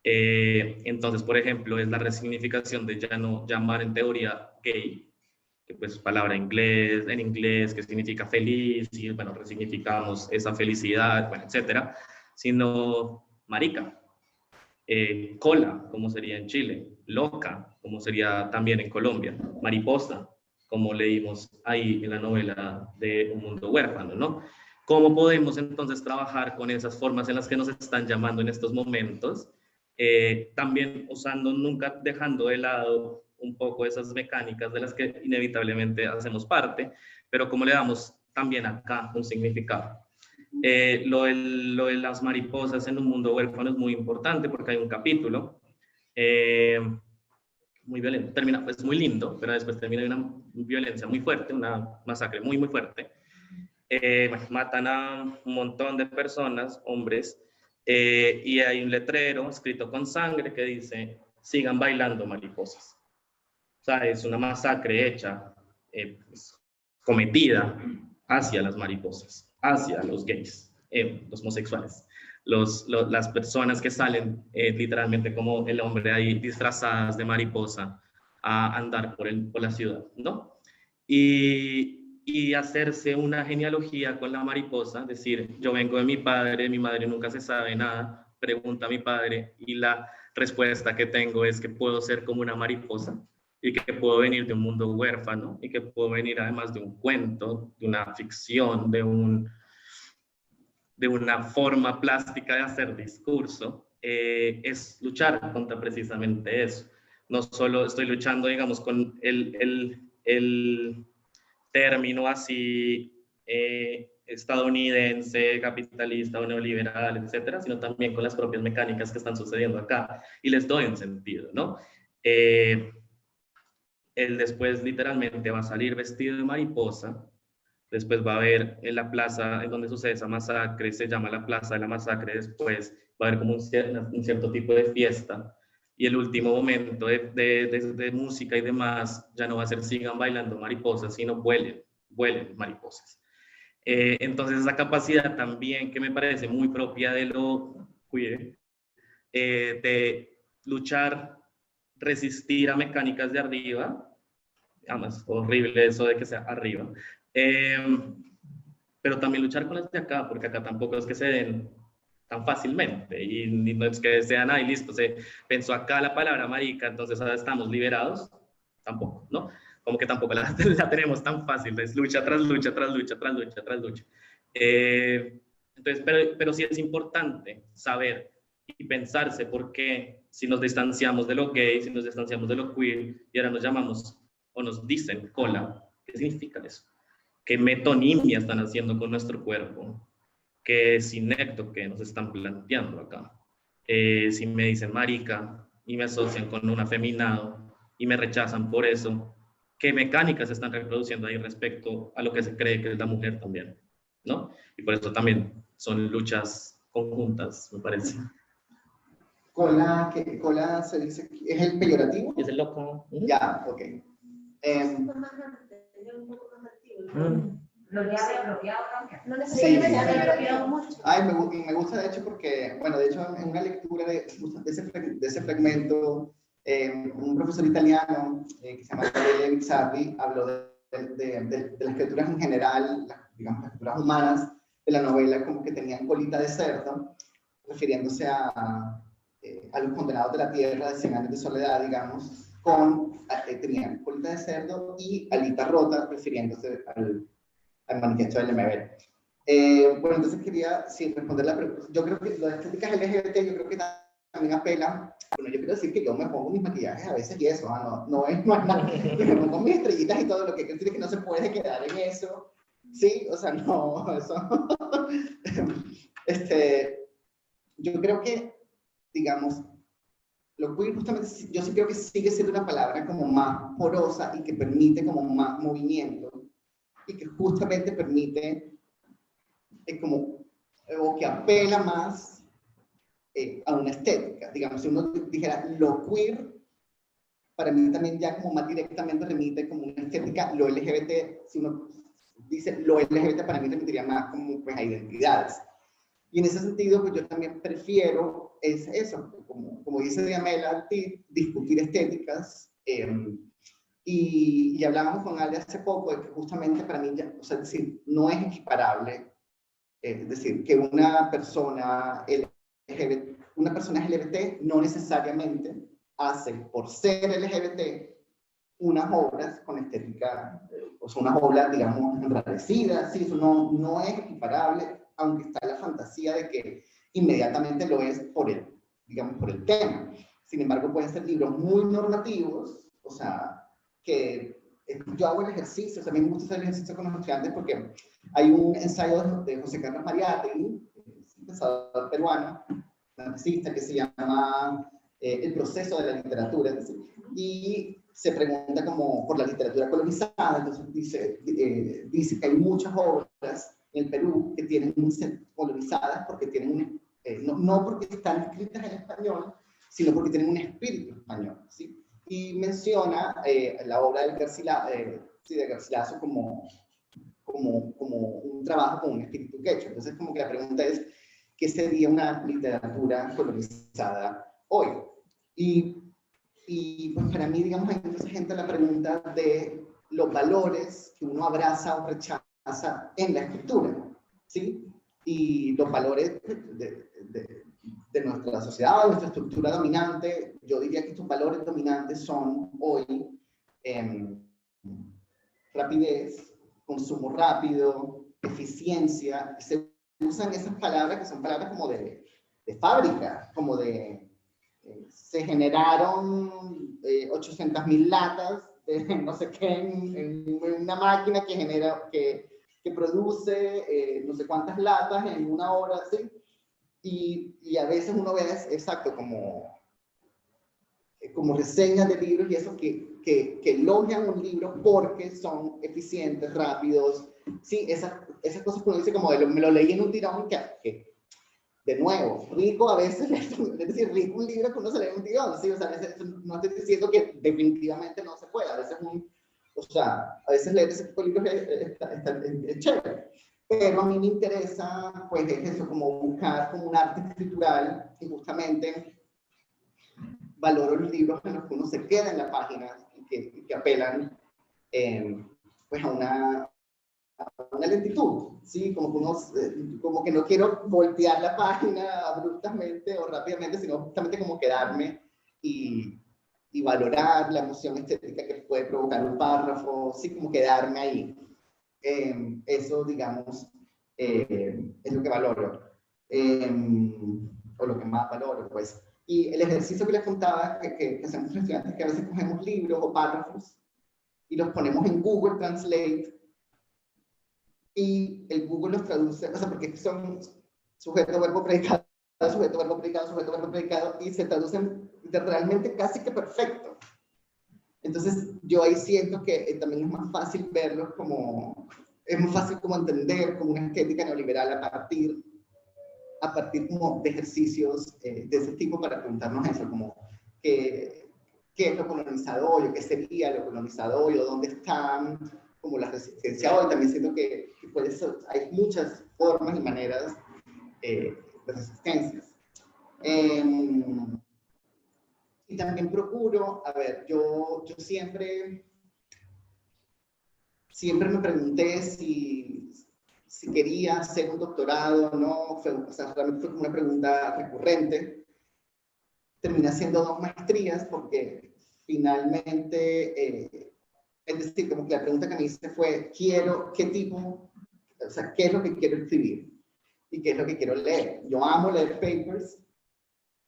Entonces, por ejemplo, es la resignificación de ya no llamar en teoría gay, que pues palabra en inglés, que significa feliz, y bueno, resignificamos esa felicidad, bueno, etcétera, sino marica, cola, como sería en Chile, loca, como sería también en Colombia, mariposa, como leímos ahí en la novela de Un Mundo Huérfano, ¿no? ¿Cómo podemos entonces trabajar con esas formas en las que nos están llamando en estos momentos? También usando, nunca dejando de lado un poco esas mecánicas de las que inevitablemente hacemos parte, pero cómo le damos también acá un significado. Lo de las mariposas en Un Mundo Huérfano es muy importante porque hay un capítulo muy violento, termina, pues muy lindo, pero después termina en una violencia muy fuerte, una masacre muy, muy fuerte. Matan a un montón de personas, hombres, y hay un letrero escrito con sangre que dice, sigan bailando mariposas. O sea, es una masacre hecha, pues, cometida hacia las mariposas, hacia los gays, los homosexuales, las personas que salen literalmente como el hombre ahí disfrazadas de mariposa a andar por la ciudad, ¿no? Y hacerse una genealogía con la mariposa, decir, yo vengo de mi madre nunca se sabe nada, pregunta a mi padre y la respuesta que tengo es que puedo ser como una mariposa y que puedo venir de un mundo huérfano y que puedo venir además de un cuento, de una ficción, de una forma plástica de hacer discurso, es luchar contra precisamente eso. No solo estoy luchando, digamos, con el término así estadounidense, capitalista o neoliberal, etcétera, sino también con las propias mecánicas que están sucediendo acá y les doy un sentido, ¿no? Él después literalmente va a salir vestido de mariposa, después va a haber en la plaza en donde sucede esa masacre, se llama la Plaza de la Masacre, después va a haber como un cierto tipo de fiesta, y el último momento de música y demás ya no va a ser sigan bailando mariposas, sino vuelen mariposas. Entonces esa capacidad también que me parece muy propia de lo queer, de luchar, resistir a mecánicas de arriba, además horrible eso de que sea arriba, pero también luchar con las de acá, porque acá tampoco es que se den tan fácilmente, y no es que sean, ay, listo, se pensó acá la palabra marica, entonces ahora estamos liberados, tampoco, ¿no? Como que tampoco la tenemos tan fácil, es lucha tras lucha, tras lucha, tras lucha, tras lucha. Entonces, pero sí es importante saber y pensarse por qué si nos distanciamos de lo gay, si nos distanciamos de lo queer, y ahora nos llamamos o nos dicen cola, ¿qué significa eso? ¿Qué metonimia están haciendo con nuestro cuerpo? ¿Qué sinecto que nos están planteando acá? Si me dicen marica y me asocian con un afeminado y me rechazan por eso, ¿qué mecánicas se están reproduciendo ahí respecto a lo que se cree que es la mujer también? ¿No? Y por eso también son luchas conjuntas, me parece. Cola se dice, ¿es el peyorativo? Es el loco. Ya, ok. No necesariamente Sí. apropiado mucho. Ay, me gusta de hecho porque, bueno, de hecho en una lectura de ese fragmento, un profesor italiano que se llama Gabriele Bizzarri habló de las criaturas en general, digamos las criaturas humanas, de la novela como que tenían colita de cerdo, refiriéndose a los condenados de la tierra de 100 años de soledad, digamos, tenían colita de cerdo y alita rota, refiriéndose al manifiesto del MBL. Bueno, entonces quería responder la pregunta. Yo creo que las estéticas LGBT, yo creo que también apelan. Bueno, yo quiero decir que yo me pongo mis maquillajes a veces y eso, no es nada. Me pongo mis estrellitas y todo, lo que quiero decir es que no se puede quedar en eso. Sí, o sea, no, eso. Yo creo que, digamos, lo queer justamente, yo sí creo que sigue siendo una palabra como más porosa y que permite como más movimiento y que justamente permite o que apela más a una estética. Digamos, si uno dijera lo queer, para mí también ya como más directamente remite como una estética. Lo LGBT, si uno dice lo LGBT, para mí remitiría más como pues a identidades. Y en ese sentido, pues yo también prefiero eso, como dice Diamela, discutir estéticas. Y hablábamos con Ale hace poco de que justamente para mí, o sea, es decir, no es equiparable, es decir, que una persona LGBT no necesariamente hace, por ser LGBT, unas obras con estética, o sea, unas obras, digamos, enrarecidas, ¿sí? Eso no es equiparable, aunque está la fantasía de que inmediatamente lo es por el tema. Sin embargo, pueden ser libros muy normativos, o sea, que yo hago el ejercicio, o sea, a mí me gusta hacer el ejercicio con los estudiantes porque hay un ensayo de José Carlos Mariátegui, un pensador peruano, marxista, que se llama El proceso de la literatura, es decir, y se pregunta como por la literatura colonizada. Entonces dice que hay muchas obras en el Perú que tienen colonizadas porque tienen no porque están escritas en español, sino porque tienen un espíritu español, ¿sí? Y menciona la obra de Garcilaso como un trabajo con un espíritu quechua. Entonces, como que la pregunta es, ¿qué sería una literatura colonizada hoy? Y pues para mí, digamos, hay mucha gente la pregunta de los valores que uno abraza o rechaza en la escritura, ¿sí? Y los valores de nuestra sociedad, de nuestra estructura dominante. Yo diría que estos valores dominantes son hoy rapidez, consumo rápido, eficiencia. Se usan esas palabras que son palabras como de fábrica, como de se generaron 800.000 latas de no sé qué en una máquina que produce no sé cuántas latas en una hora, ¿sí? Y a veces uno ve, exacto, como reseñas de libros y eso que elogian un libro porque son eficientes, rápidos, sí, esas cosas que uno dice como me lo leí en un tirón que de nuevo, rico a veces, es decir, rico un libro que uno se lee en un tirón, ¿sí? O sea, a veces, no estoy diciendo que definitivamente no se puede, a veces leer ese tipo de libros es chévere, pero a mí me interesa, pues, es eso, como buscar como un arte escritural y justamente valoro los libros en los que uno se queda en la página y que apelan, pues, a una lentitud, ¿sí? Como que no quiero voltear la página abruptamente o rápidamente, sino justamente como quedarme y valorar la emoción estética que puede provocar un párrafo, sí, como quedarme ahí. Eso, digamos, es lo que valoro, o lo que más valoro, pues. Y el ejercicio que les contaba, que hacemos los estudiantes, que a veces cogemos libros o párrafos y los ponemos en Google Translate, y el Google los traduce, o sea, porque son sujeto, verbo, predicado, sujeto, verbo, predicado, sujeto, verbo, predicado, y se traducen realmente casi que perfecto. Entonces, yo ahí siento que también es más fácil verlos es más fácil como entender como una estética neoliberal a partir como de ejercicios de ese tipo para preguntarnos eso, como qué es lo colonizado hoy, o qué sería lo colonizado hoy, o dónde están como la resistencia hoy. También siento que hay muchas formas y maneras de resistencias. Y también procuro, a ver, yo siempre me pregunté si si quería hacer un doctorado o no, o sea, realmente fue una pregunta recurrente. Terminé haciendo 2 maestrías porque finalmente, es decir, como que la pregunta que me hice fue, ¿qué tipo, o sea, qué es lo que quiero escribir? ¿Y qué es lo que quiero leer? Yo amo leer papers,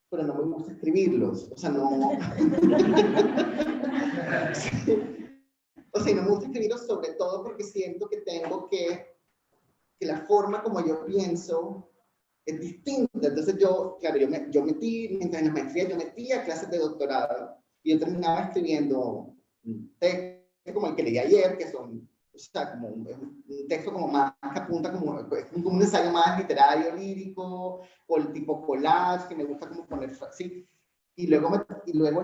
pero no me gusta escribirlos, o sea, no... Sí. O sea, no me gusta escribirlos sobre todo porque siento que tengo que la forma como yo pienso es distinta. Entonces claro, yo metí, mientras en la maestría yo metía clases de doctorado y yo terminaba escribiendo un texto como el que leí ayer, que son, o sea, como un texto como más que apunta como un ensayo más literario, lírico, o el tipo collage, que me gusta como poner así. Y luego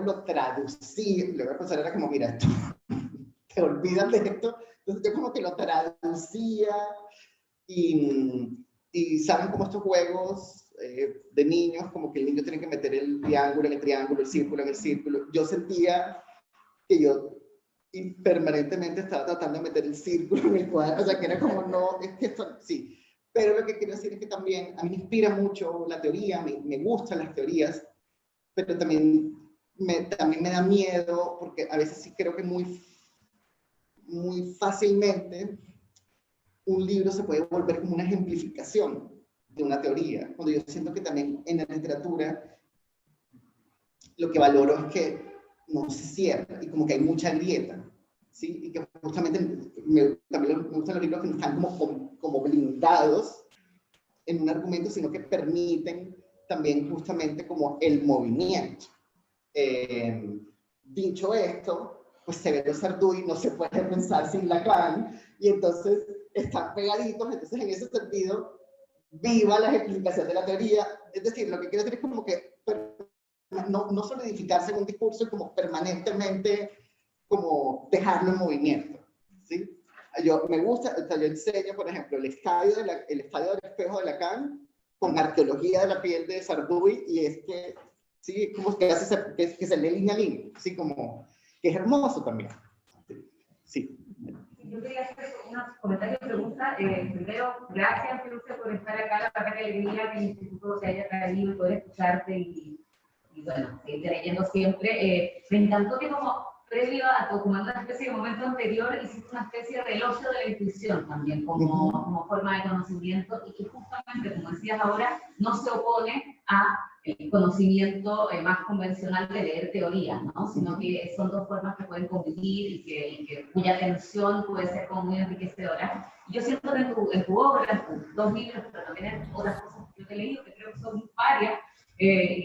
lo traducí, y luego el profesor era como, mira, te olvidas de esto. Entonces yo como que lo traducía. Y saben como estos juegos de niños, como que el niño tiene que meter el triángulo en el triángulo, el círculo en el círculo. Yo sentía que yo permanentemente estaba tratando de meter el círculo en el cuadro, o sea, que era como, no, es que esto, sí. Pero lo que quiero decir es que también a mí me inspira mucho la teoría, me gustan las teorías, pero también me da miedo, porque a veces sí creo que muy fácilmente un libro se puede volver como una ejemplificación de una teoría, cuando yo siento que también en la literatura lo que valoro es que no se cierra y como que hay mucha grieta, ¿sí? Y que justamente también me gustan los libros que no están como blindados en un argumento, sino que permiten también justamente como el movimiento. Dicho esto, pues Severo Sarduy no se puede pensar sin Lacan, y entonces están pegaditos, entonces en ese sentido, viva la explicación de la teoría. Es decir, lo que quiero decir es como que no solidificarse en un discurso y como permanentemente como dejarlo en movimiento, ¿sí? Me gusta, o sea, yo enseño, por ejemplo, el estadio del espejo de Lacan con arqueología de la piel de Sarduy, y es que, sí, como que se lee línea a línea, así como, que es hermoso también. Sí. Yo quería hacer unos comentarios y preguntas. Primero, gracias, Lucia, por estar acá. La verdad que alegría que el instituto se haya traído y poder escucharte y bueno, seguir leyendo siempre. Me encantó que como previo a como una especie de momento anterior hiciste una especie de elogio de la intuición también como forma de conocimiento, y que justamente, como decías ahora, no se opone a el conocimiento más convencional de leer teoría, ¿no? Sino que son 2 formas que pueden convivir y cuya tensión puede ser como muy enriquecedora. Y yo siento que en tu obra, en tus 2 libros, pero también en otras cosas que yo te he leído, que creo que son varias,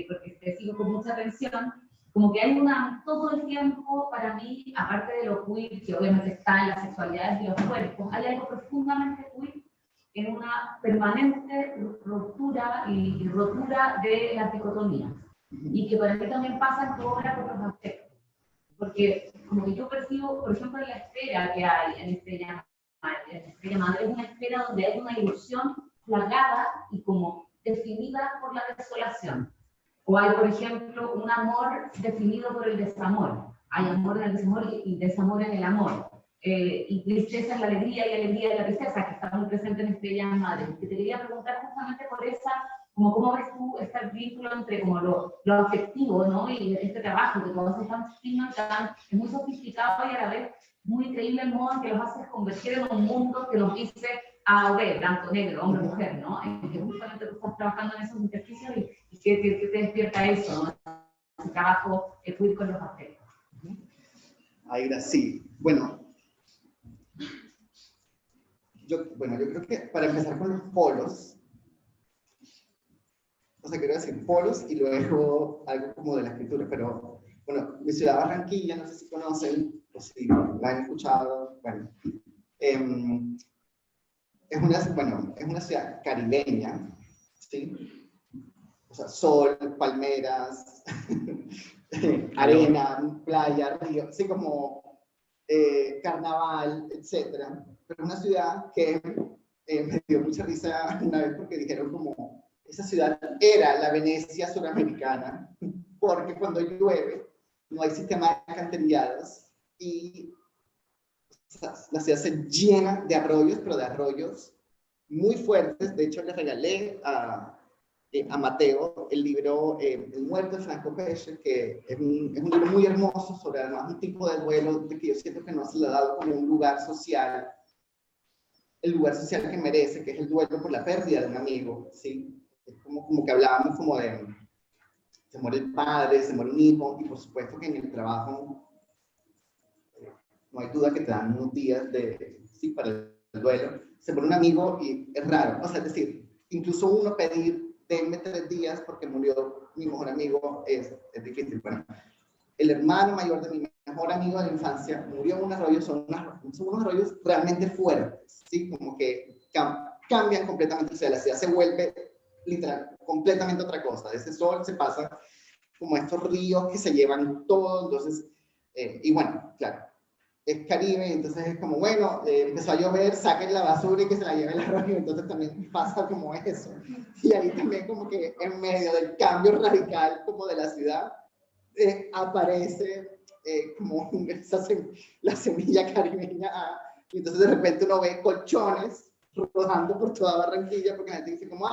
porque te sigo con mucha atención, como que hay todo el tiempo para mí, aparte de lo queer, que obviamente está en las sexualidades y los cuerpos, hay algo profundamente queer en una permanente ruptura y rotura de las dicotomías. Y que para mí también pasa en tu obra por los aspectos. Porque como que yo percibo, por ejemplo, la espera que hay en Estrella Madre, es una espera donde hay una ilusión plagada y como definida por la desolación. O hay, por ejemplo, un amor definido por el desamor. Hay amor en el desamor y desamor en el amor. Y tristeza en la alegría y alegría en la tristeza, que está muy presente en Estrella Madre. Que te quería preguntar justamente por esa, como cómo ves tú este vínculo entre como lo afectivo, ¿no? Y este trabajo que tú haces tan fino, es muy sofisticado y a la vez muy increíble el modo en que los haces convertir en un mundo que nos dice A o B, blanco, negro, hombre, mujer, ¿no? En que justamente tú estás trabajando en esos intersticios y que te despierta eso, ¿no? Ese trabajo queer con los afectos. Aira, sí. Bueno, yo creo que para empezar con los polos, o sea, quiero decir polos y luego algo como de la escritura, pero bueno, mi ciudad Barranquilla, no sé si conocen o si la han escuchado, bueno, es una ciudad caribeña, ¿sí? O sea, sol, palmeras, arena, playa, río, así como carnaval, etcétera. Pero una ciudad que me dio mucha risa una vez porque dijeron como, esa ciudad era la Venecia suramericana, porque cuando llueve no hay sistema de alcantarillados y la ciudad se llena de arroyos, pero de arroyos muy fuertes. De hecho, le regalé a Mateo el libro El muerto de Franco Pesce, que es un libro muy hermoso sobre además un tipo de duelo de que yo siento que no se le ha dado como un lugar social, el lugar social que merece, que es el duelo por la pérdida de un amigo, ¿sí? Es como que hablábamos como de, se muere el padre, se muere un hijo, y por supuesto que en el trabajo no hay duda que te dan unos días sí, para el duelo. Se muere un amigo y es raro, o sea, es decir, incluso uno pedir, denme 3 días porque murió mi mejor amigo, es difícil. Bueno, el hermano mayor de mi mejor amigo de la infancia murió en un arroyo, son unos arroyos realmente fuertes, ¿sí? Como que cambian completamente, o sea, la ciudad se vuelve literal, completamente otra cosa. De ese sol se pasa como estos ríos que se llevan todo, entonces, y bueno, claro, es Caribe, entonces es como, bueno, empezó a llover, saquen la basura y que se la lleve el arroyo, entonces también pasa como eso. Y ahí también como que en medio del cambio radical como de la ciudad, aparece como la semilla caribeña, y entonces de repente uno ve colchones rodando por toda Barranquilla, porque la gente dice como,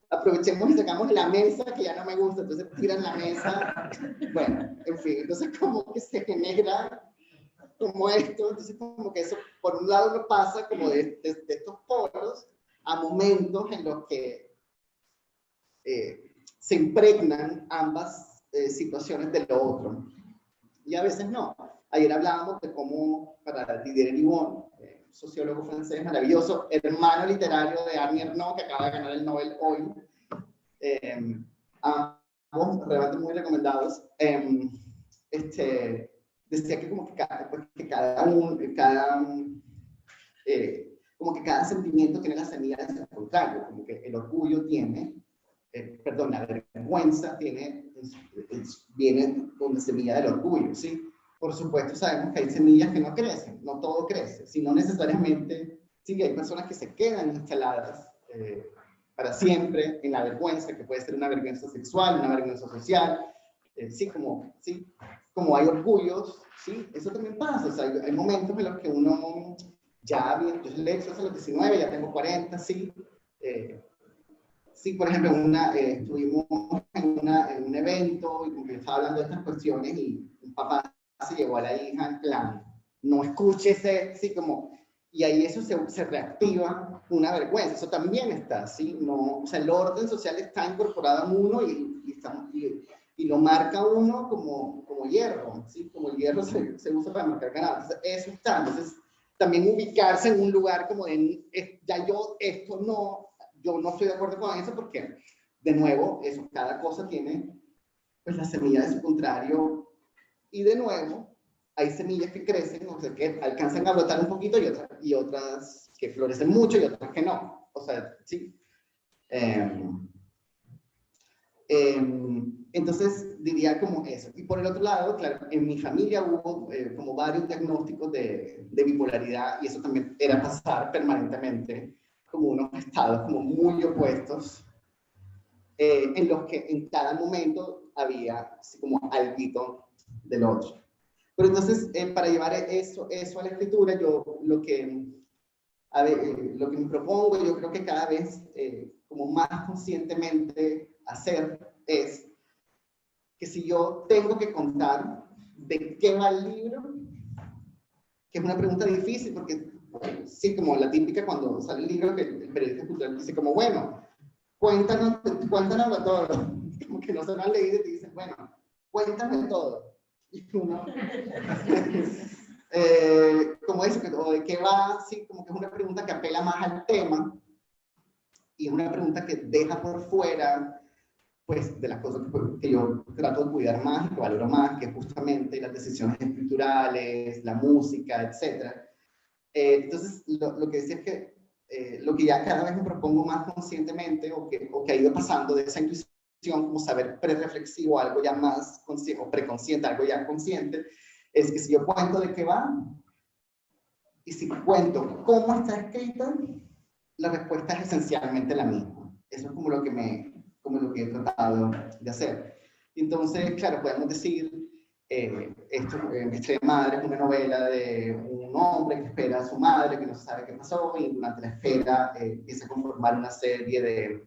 aprovechemos y sacamos la mesa que ya no me gusta, entonces tiran la mesa, bueno, en fin, entonces como que se genera como esto, entonces como que eso por un lado lo pasa como de estos polos a momentos en los que se impregnan ambas situaciones de lo otro, y a veces no. Ayer hablábamos de cómo para Didier Eribon, sociólogo francés maravilloso, hermano literario de Annie Ernaux, que acaba de ganar el Nobel hoy, ambos realmente muy recomendados, decía que como que como que cada sentimiento tiene la semilla de su contrario, como que el orgullo tiene, la vergüenza viene con la semilla del orgullo, ¿sí? Por supuesto sabemos que hay semillas que no crecen, no todo crece, sino necesariamente, sí, hay personas que se quedan instaladas para siempre en la vergüenza, que puede ser una vergüenza sexual, una vergüenza social, como hay orgullos, ¿sí? Eso también pasa, o sea, hay momentos en los que uno ya bien, yo le he hecho a los 19, ya tengo 40, sí. Sí, por ejemplo, estuvimos en un evento y como que yo estaba hablando de estas cuestiones y un papá se llevó a la hija en plan, no escúchese, sí, como, y ahí eso se reactiva una vergüenza, eso también está, sí, no, o sea, el orden social está incorporado en uno y lo marca uno como hierro, ¿sí? Como el hierro se usa para marcar ganado. Entonces, eso está. Entonces, también ubicarse en un lugar como de, yo no estoy de acuerdo con eso porque, de nuevo, eso, cada cosa tiene pues la semilla de su contrario y de nuevo, hay semillas que crecen, o sea, que alcanzan a brotar un poquito y otras que florecen mucho y otras que no. O sea, sí. Entonces diría como eso. Y por el otro lado, claro, en mi familia hubo como varios diagnósticos de bipolaridad y eso también era pasar permanentemente como unos estados como muy opuestos en los que en cada momento había así como alguito del otro. Pero entonces, para llevar eso a la escritura, yo lo que me propongo, yo creo que cada vez como más conscientemente hacer es que si yo tengo que contar de qué va el libro, que es una pregunta difícil porque sí, como la típica cuando sale el libro que el periodista cultural dice como, bueno, cuéntanos todo, como que no se lo han leído y te dicen, bueno, cuéntame todo. Y uno, como eso, o de qué va, sí, como que es una pregunta que apela más al tema y es una pregunta que deja por fuera pues de las cosas que yo trato de cuidar más y que valoro más, que es justamente las decisiones escriturales, la música, etc. Entonces, lo que decía es que lo que ya cada vez me propongo más conscientemente o que ha ido pasando de esa intuición como saber prereflexivo, algo ya más consciente, o preconsciente, algo ya consciente, es que si yo cuento de qué va y si cuento cómo está escrita, la respuesta es esencialmente la misma. Eso es como lo que he tratado de hacer. Entonces, claro, podemos decir Estrella Madre es una novela de un hombre que espera a su madre, que no sabe qué pasó, y durante la espera empieza a conformar una serie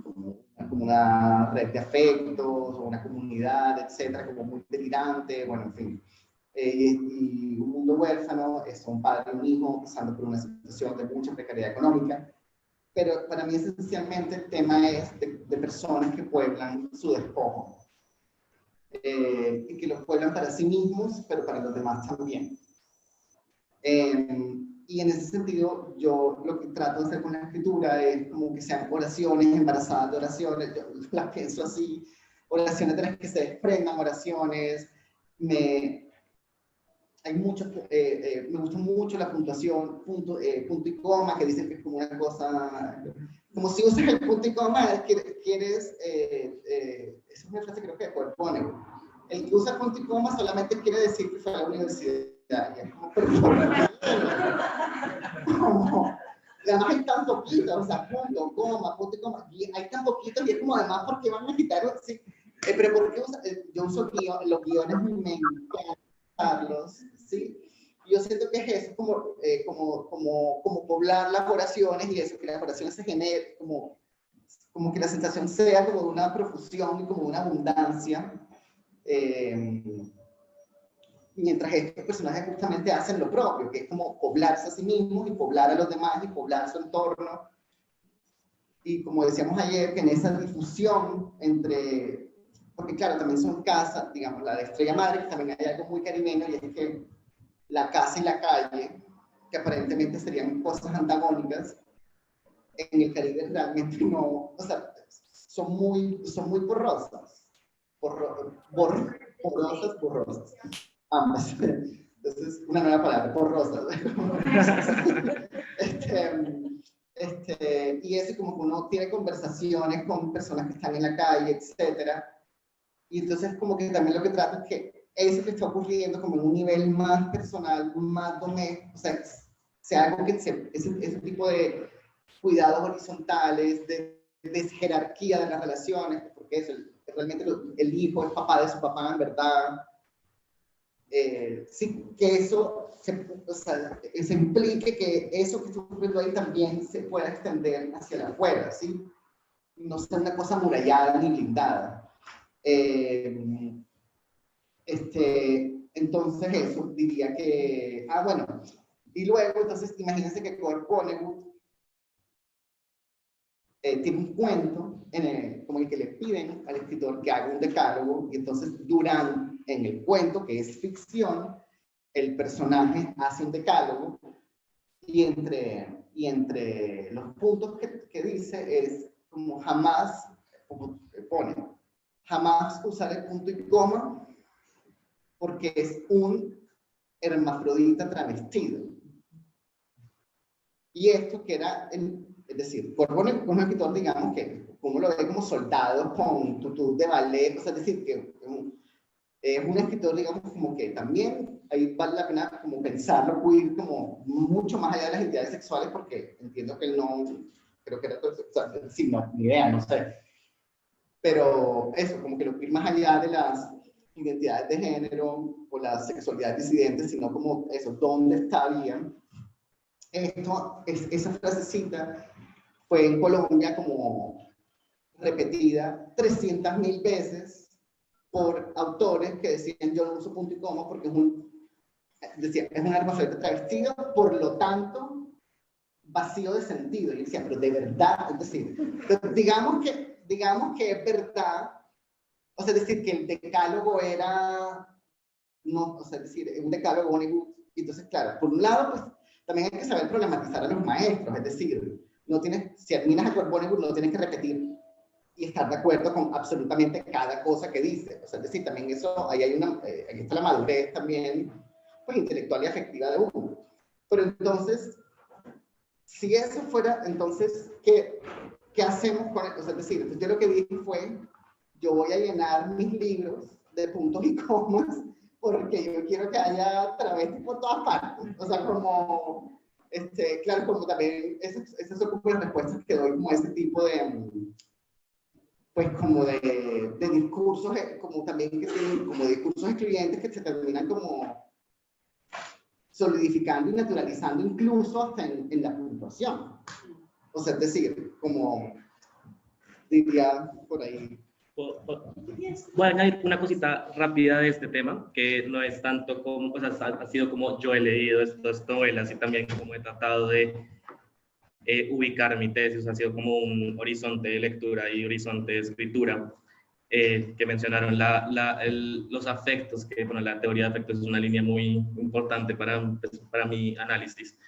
como una red de afectos, o una comunidad, etcétera, como muy delirante, bueno, en fin. Y Un mundo huérfano es un padre y un hijo pasando por una situación de mucha precariedad económica, pero para mí esencialmente el tema es de personas que pueblan su despojo, y que los pueblan para sí mismos, pero para los demás también. Y en ese sentido, yo lo que trato de hacer con la escritura es como que sean oraciones embarazadas de oraciones, yo las pienso así, oraciones de las que se desprendan oraciones. Hay muchos, me gusta mucho la puntuación, punto y coma, que dicen que es como una cosa, como si usas el punto y coma, quieres, esa es una frase que creo que pone, el que usa punto y coma solamente quiere decir que fue a la universidad. Y es como, como, además hay tan poquitos, o sea, punto, coma, punto y coma, y hay tan poquitos, y es como además, ¿por qué van a quitar? Sí, pero ¿por qué yo uso los guiones, me encantan usarlos, ¿sí? Yo siento que es eso, como poblar las oraciones, y eso, que las oraciones se generen, como que la sensación sea como de una profusión y como de una abundancia. Mientras estos personajes justamente hacen lo propio, que es como poblarse a sí mismos y poblar a los demás y poblar su entorno. Y como decíamos ayer, que en esa difusión entre, porque claro, también son casas, digamos, la de Estrella Madre, que también hay algo muy caribeño, y es que la casa y la calle, que aparentemente serían cosas antagónicas, en el Caribe realmente no, o sea, son muy porrosas. Borrosas. Ambas. Entonces, una nueva palabra, porrosas. Y eso, como que uno tiene conversaciones con personas que están en la calle, etcétera. Y entonces, como que también lo que trata es que eso que está ocurriendo como en un nivel más personal, más doméstico, o sea algo que ese tipo de cuidados horizontales, de jerarquía de las relaciones, porque eso, realmente el hijo es papá de su papá, en verdad. Sí, que eso se implique que eso que está ocurriendo ahí también se pueda extender hacia la afuera, ¿sí? No sea una cosa amurallada ni blindada. Entonces eso, diría que, bueno, y luego, entonces, imagínense que Vonnegut tiene un cuento como el que le piden al escritor que haga un decálogo, y entonces en el cuento, que es ficción, el personaje hace un decálogo, y entre los puntos que dice es como jamás, como pone, jamás usar el punto y coma porque es un hermafrodita travestido. Y esto que era, es decir, Vonnegut, un escritor, digamos, que uno lo ve como soldado con tutú de ballet, o sea, es decir, que es un escritor, digamos, como que también ahí vale la pena como pensarlo, queer, como mucho más allá de las identidades sexuales, porque entiendo que él no, creo que era todo, o sea, sí, no, ni idea, no sé. Pero eso, como que lo queer más allá de las identidades de género o las sexualidades disidentes, sino como eso, ¿dónde está bien? Esa frasecita fue en Colombia como repetida 300.000 veces por autores que decían yo no uso punto y coma porque es un hermafrodita travestido, por lo tanto vacío de sentido. Y decía, pero de verdad, es decir, digamos que es verdad, o sea, es decir, que el decálogo era, no, o sea, es decir, un decálogo Vonnegut. Entonces, claro, por un lado, pues también hay que saber problematizar a los maestros, es decir, si admiras a Vonnegut no tienes que repetir y estar de acuerdo con absolutamente cada cosa que dice. O sea, es decir, también eso, ahí está la madurez también, pues, intelectual y afectiva de uno. Pero entonces, si eso fuera, entonces, ¿qué hacemos con eso? O sea, es decir, entonces yo lo que dije fue, yo voy a llenar mis libros de puntos y comas, porque yo quiero que haya travestis por todas partes. O sea, como, claro, como también, esas son como las respuestas que doy, como ese tipo pues como de discursos, como también que tienen como discursos excluyentes que se terminan como solidificando y naturalizando incluso hasta en la puntuación. O sea, es decir, como diría por ahí. Voy a añadir una cosita rápida de este tema, que no es tanto como, o sea, ha sido como yo he leído estas novelas y también como he tratado de ubicar mi tesis, ha sido como un horizonte de lectura y horizonte de escritura, que mencionaron los afectos, que bueno, la teoría de afectos es una línea muy importante para mi análisis.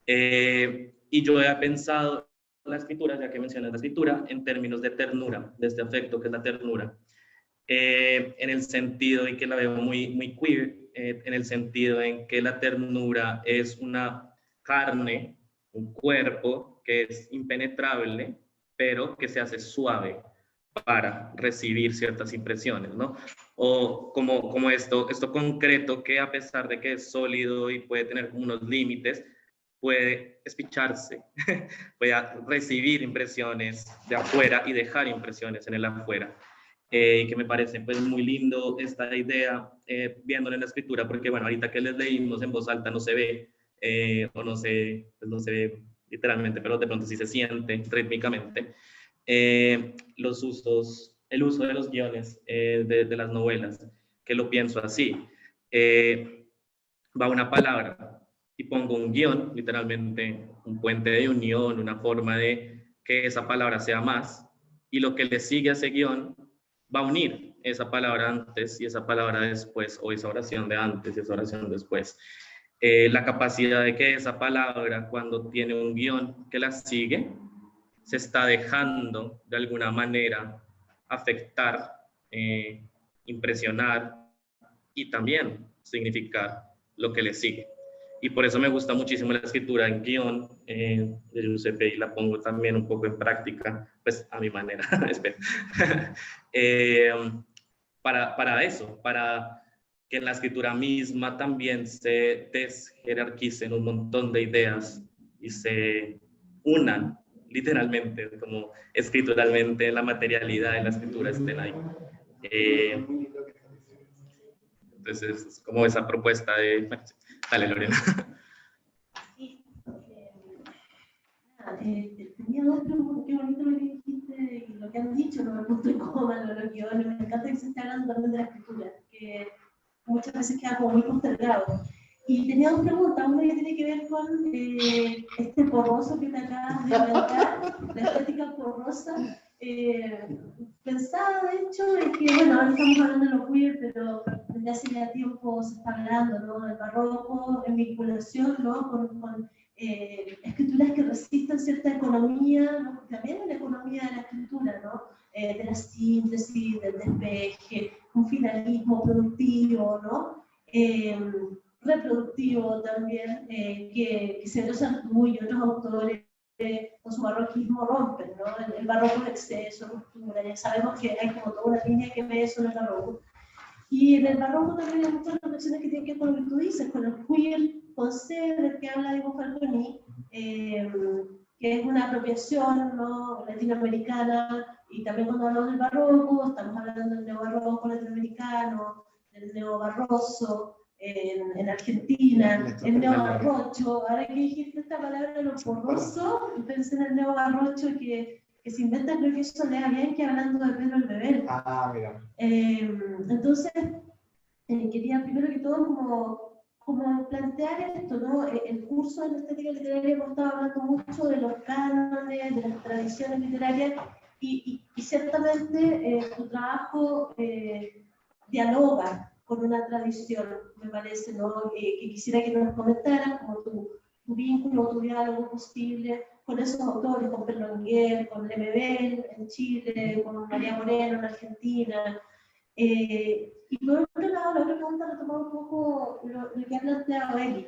Y yo he pensado la escritura, ya que mencionas la escritura, en términos de ternura, de este afecto que es la ternura, en el sentido en que la veo muy queer, en el sentido en que la ternura es una carne, un cuerpo que es impenetrable, pero que se hace suave para recibir ciertas impresiones, ¿no? O como esto concreto que a pesar de que es sólido y puede tener como unos límites, puede espicharse, puede recibir impresiones de afuera y dejar impresiones en el afuera. Que me parece pues muy lindo esta idea, viéndolo en la escritura, porque bueno, ahorita que les leímos en voz alta no se ve, o no se ve literalmente, pero de pronto sí se siente rítmicamente, el uso de los guiones de las novelas, que lo pienso así. Va una palabra y pongo un guión, literalmente un puente de unión, una forma de que esa palabra sea más, y lo que le sigue a ese guión va a unir esa palabra antes y esa palabra después, o esa oración de antes y esa oración después. La capacidad de que esa palabra, cuando tiene un guión que la sigue, se está dejando de alguna manera afectar, impresionar y también significar lo que le sigue. Y por eso me gusta muchísimo la escritura en guión de Giuseppe, y la pongo también un poco en práctica, pues a mi manera, espero. Para eso, para que en la escritura misma también se desjerarquicen un montón de ideas y se unan literalmente, como escrituralmente, la materialidad de la escritura estén ahí. Entonces, es como esa propuesta de... Dale, Lorena. Sí, tenía dos preguntas, qué bonito lo que dijiste y lo que han dicho, lo del punto y coma, los guiones, me encanta que se esté hablando también de la escritura, que muchas veces queda como muy postergado. Y tenía dos preguntas, una que tiene que ver con este porroso que te acabas de inventar, la estética porrosa. Pensaba, de hecho, en que, bueno, ahora estamos hablando de lo queer, pero desde hace ya tiempo se está hablando, ¿no?, del barroco, en vinculación, ¿no?, con escrituras que resistan cierta economía, ¿no?, también en la economía de la escritura, ¿no?, de la síntesis, del despeje, un finalismo productivo, ¿no?, reproductivo también, que Cedros Sartú y otros autores con su barroquismo rompen, ¿no? El barroco de exceso, ruptura, ya sabemos que hay como toda una línea que ve eso en el barroco. Y en el barroco también hay muchas reflexiones que tienen que ver con lo que tú dices, con el queer, con Cedros, que habla de Ivo Falconi, que es una apropiación, ¿no?, latinoamericana, y también cuando hablamos del barroco, estamos hablando del neobarroco latinoamericano, del neobarroso, en Argentina, el neobarrocho. Ahora que dijiste esta palabra, lo porroso, pensé en el neobarrocho que se inventa, creo que eso le da bien que hablando de Pedro el Bebel. Ah, mira. Entonces, quería primero que todo como plantear esto, ¿no? El curso de estética literaria hemos estado hablando mucho de los cánones, de las tradiciones literarias, y ciertamente tu trabajo dialoga con una tradición, me parece, ¿no? Que quisiera que nos comentaras como tu vínculo, tu diálogo posible con esos autores, con Berlinguer, con Lemebel en Chile, con María Moreno en Argentina. Y por otro lado, la otra pregunta retomaba un poco lo que ha planteado Eli.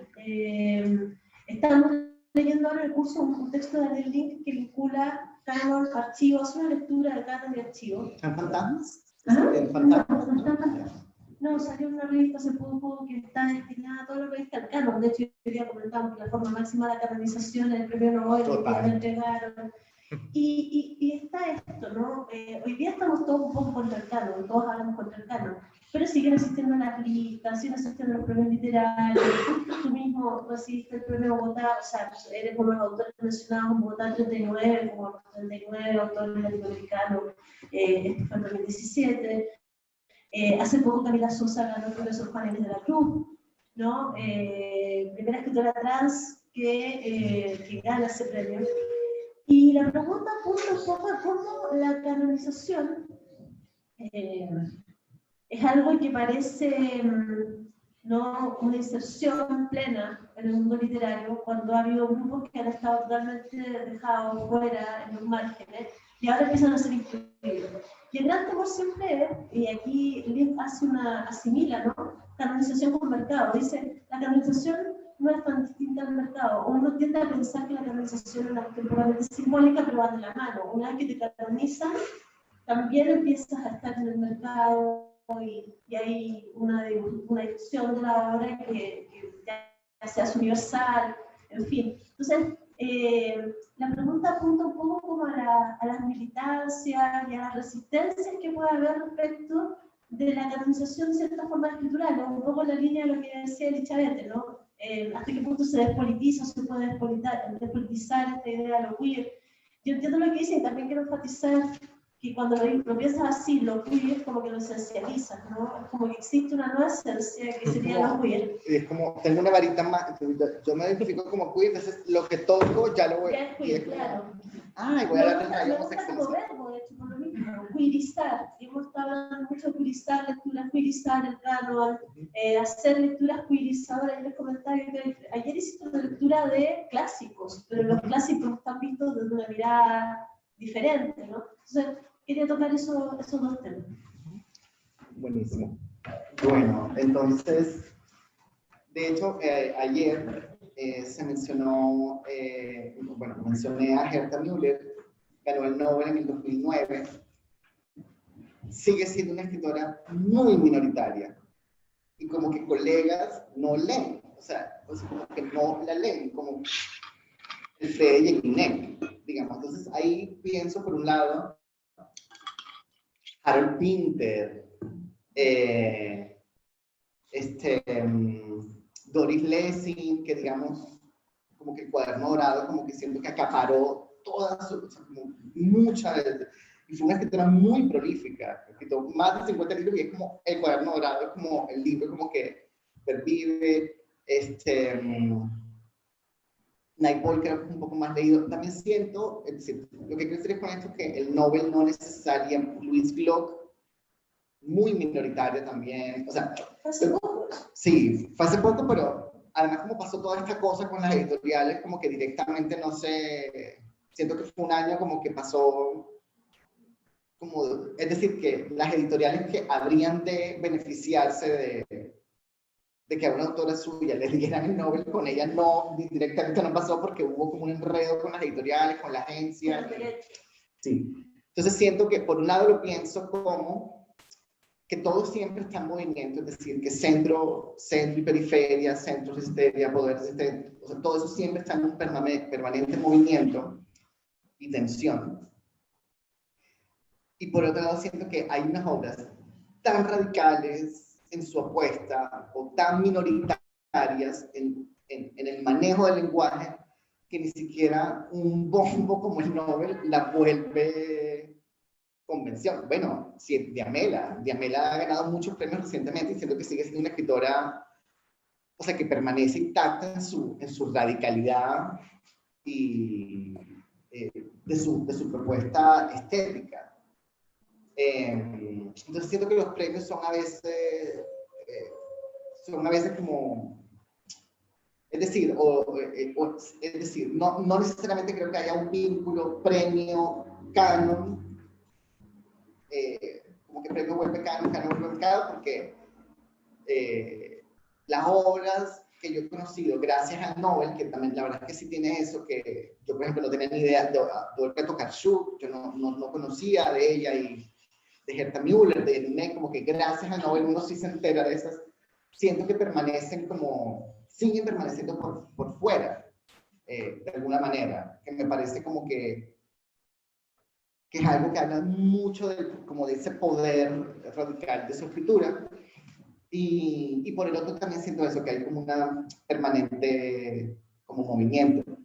Estamos leyendo ahora el curso un texto de Daniel Link que vincula canon, archivo, es una lectura de canon y archivo. ¿En fantasmas? ¿Ah? ¿En fantasmas? No, salió una revista hace poco que está destinada a toda la revista al canon. De hecho, hoy día comentamos que la forma máxima de la canonización es el premio Nobel que le entregaron. Y está esto, ¿no? Hoy día estamos todos un poco contra el canon, todos hablamos contra el canon, pero siguen existiendo las listas, siguen existiendo los premios literarios, tú mismo recibiste el premio Bogotá, o sea, eres uno de los autores mencionados en Bogotá 39, como 39 autores latinoamericanos, este fue en 2017. Hace poco Camila Sosa ganó el profesor Juan Inés de la Cruz, ¿no? Primera escritora trans que gana ese premio. Y la pregunta apunta un poco a cómo la canonización es algo que parece ¿no? una inserción plena en el mundo literario, cuando ha habido grupos que han estado totalmente dejados fuera, en los márgenes, y ahora empiezan a ser incluidos. Y el gran temor siempre es, y aquí Liv asimila, ¿no? Canonización con mercado. Dice, la canonización no es tan distinta al mercado. Uno tiende a pensar que la canonización es una temporalmente simbólica, pero va de la mano. Una vez que te canonizan, también empiezas a estar en el mercado y hay una difusión de la obra que ya sea universal, en fin. Entonces, la pregunta apunta un poco como a las militancias y a las resistencias que puede haber respecto de la canonización de ciertas formas escriturales, un poco en la línea de lo que decía Elichabete, ¿no? Hasta qué punto se despolitiza o se puede despolitizar esta idea de lo queer. Yo entiendo lo que dicen y también quiero enfatizar que cuando lo piensas así, lo queer como que lo esencializas, ¿no? Es como que existe una nueva esencia que sería lo queer. Es como, tengo una varita más, yo me identifico como queer, entonces lo que toco ya lo voy Ya es queer, claro. Ay, voy a darle el rayo Me gusta como verbo, de hecho, por lo mismo, queerizar. Hemos estado hablando mucho de queerizar, lecturas queerizar, el canon, hacer lecturas queerizadoras. Yo les comentaba que ayer hiciste una lectura de clásicos, pero los clásicos están vistos desde una mirada diferente, ¿no? Entonces, quería tocar esos dos temas. Buenísimo. Bueno, entonces, de hecho, ayer se mencionó, bueno, mencioné a Herta Müller, ganó el Nobel en el 2009. Sigue siendo una escritora muy minoritaria y como que colegas no leen, o sea, como que no la leen, como el Fede Jelinek, digamos. Entonces ahí pienso por un lado Harold Pinter, Doris Lessing, que digamos como que el Cuaderno Dorado como que siento que acaparó toda su, o sea, como mucha, y fue una escritora muy prolífica, escrito más de 50 libros y es como el Cuaderno Dorado, es como el libro como que pervive, Naipaul creo que es un poco más leído. También siento, es decir, lo que quiero decir es con esto que el Nobel no necesariamente, Louise Glock, muy minoritaria también, o sea, Hace poco. Sí, fue hace poco, pero además como pasó toda esta cosa con las editoriales, como que directamente no sé, siento que fue un año como que pasó, como, es decir, que las editoriales que habrían de beneficiarse de que a una autora suya le dieran el Nobel, con ella no, directamente no pasó porque hubo como un enredo con las editoriales, con la agencia. Sí. Entonces siento que por un lado lo pienso como que todo siempre está en movimiento, es decir, que centro y periferia, centro, resistencia, poder, resistencia, o sea, todo eso siempre está en un permanente movimiento y tensión. Y por otro lado siento que hay unas obras tan radicales en su apuesta o tan minoritarias en el manejo del lenguaje que ni siquiera un bombo como el Nobel la vuelve convención. Bueno, sí, Diamela ha ganado muchos premios recientemente y siento que sigue siendo una escritora, o sea, que permanece intacta en su radicalidad y de su propuesta estética. Entonces siento que los premios son a veces como, es decir, no necesariamente creo que haya un vínculo premio-canon, como que premio vuelve canon vuelve canon, porque las obras que yo he conocido gracias al Nobel, que también la verdad es que sí tiene eso, que yo por ejemplo no tenía ni idea de Olga Tokarczuk, yo no conocía de ella, y de Herta Müller, de Jelinek, como que gracias al Nobel uno sí se entera de esas, siento que siguen permaneciendo por fuera, de alguna manera, que me parece como que que es algo que habla mucho como de ese poder radical de su escritura. Y por el otro también siento eso, que hay como una permanente como movimiento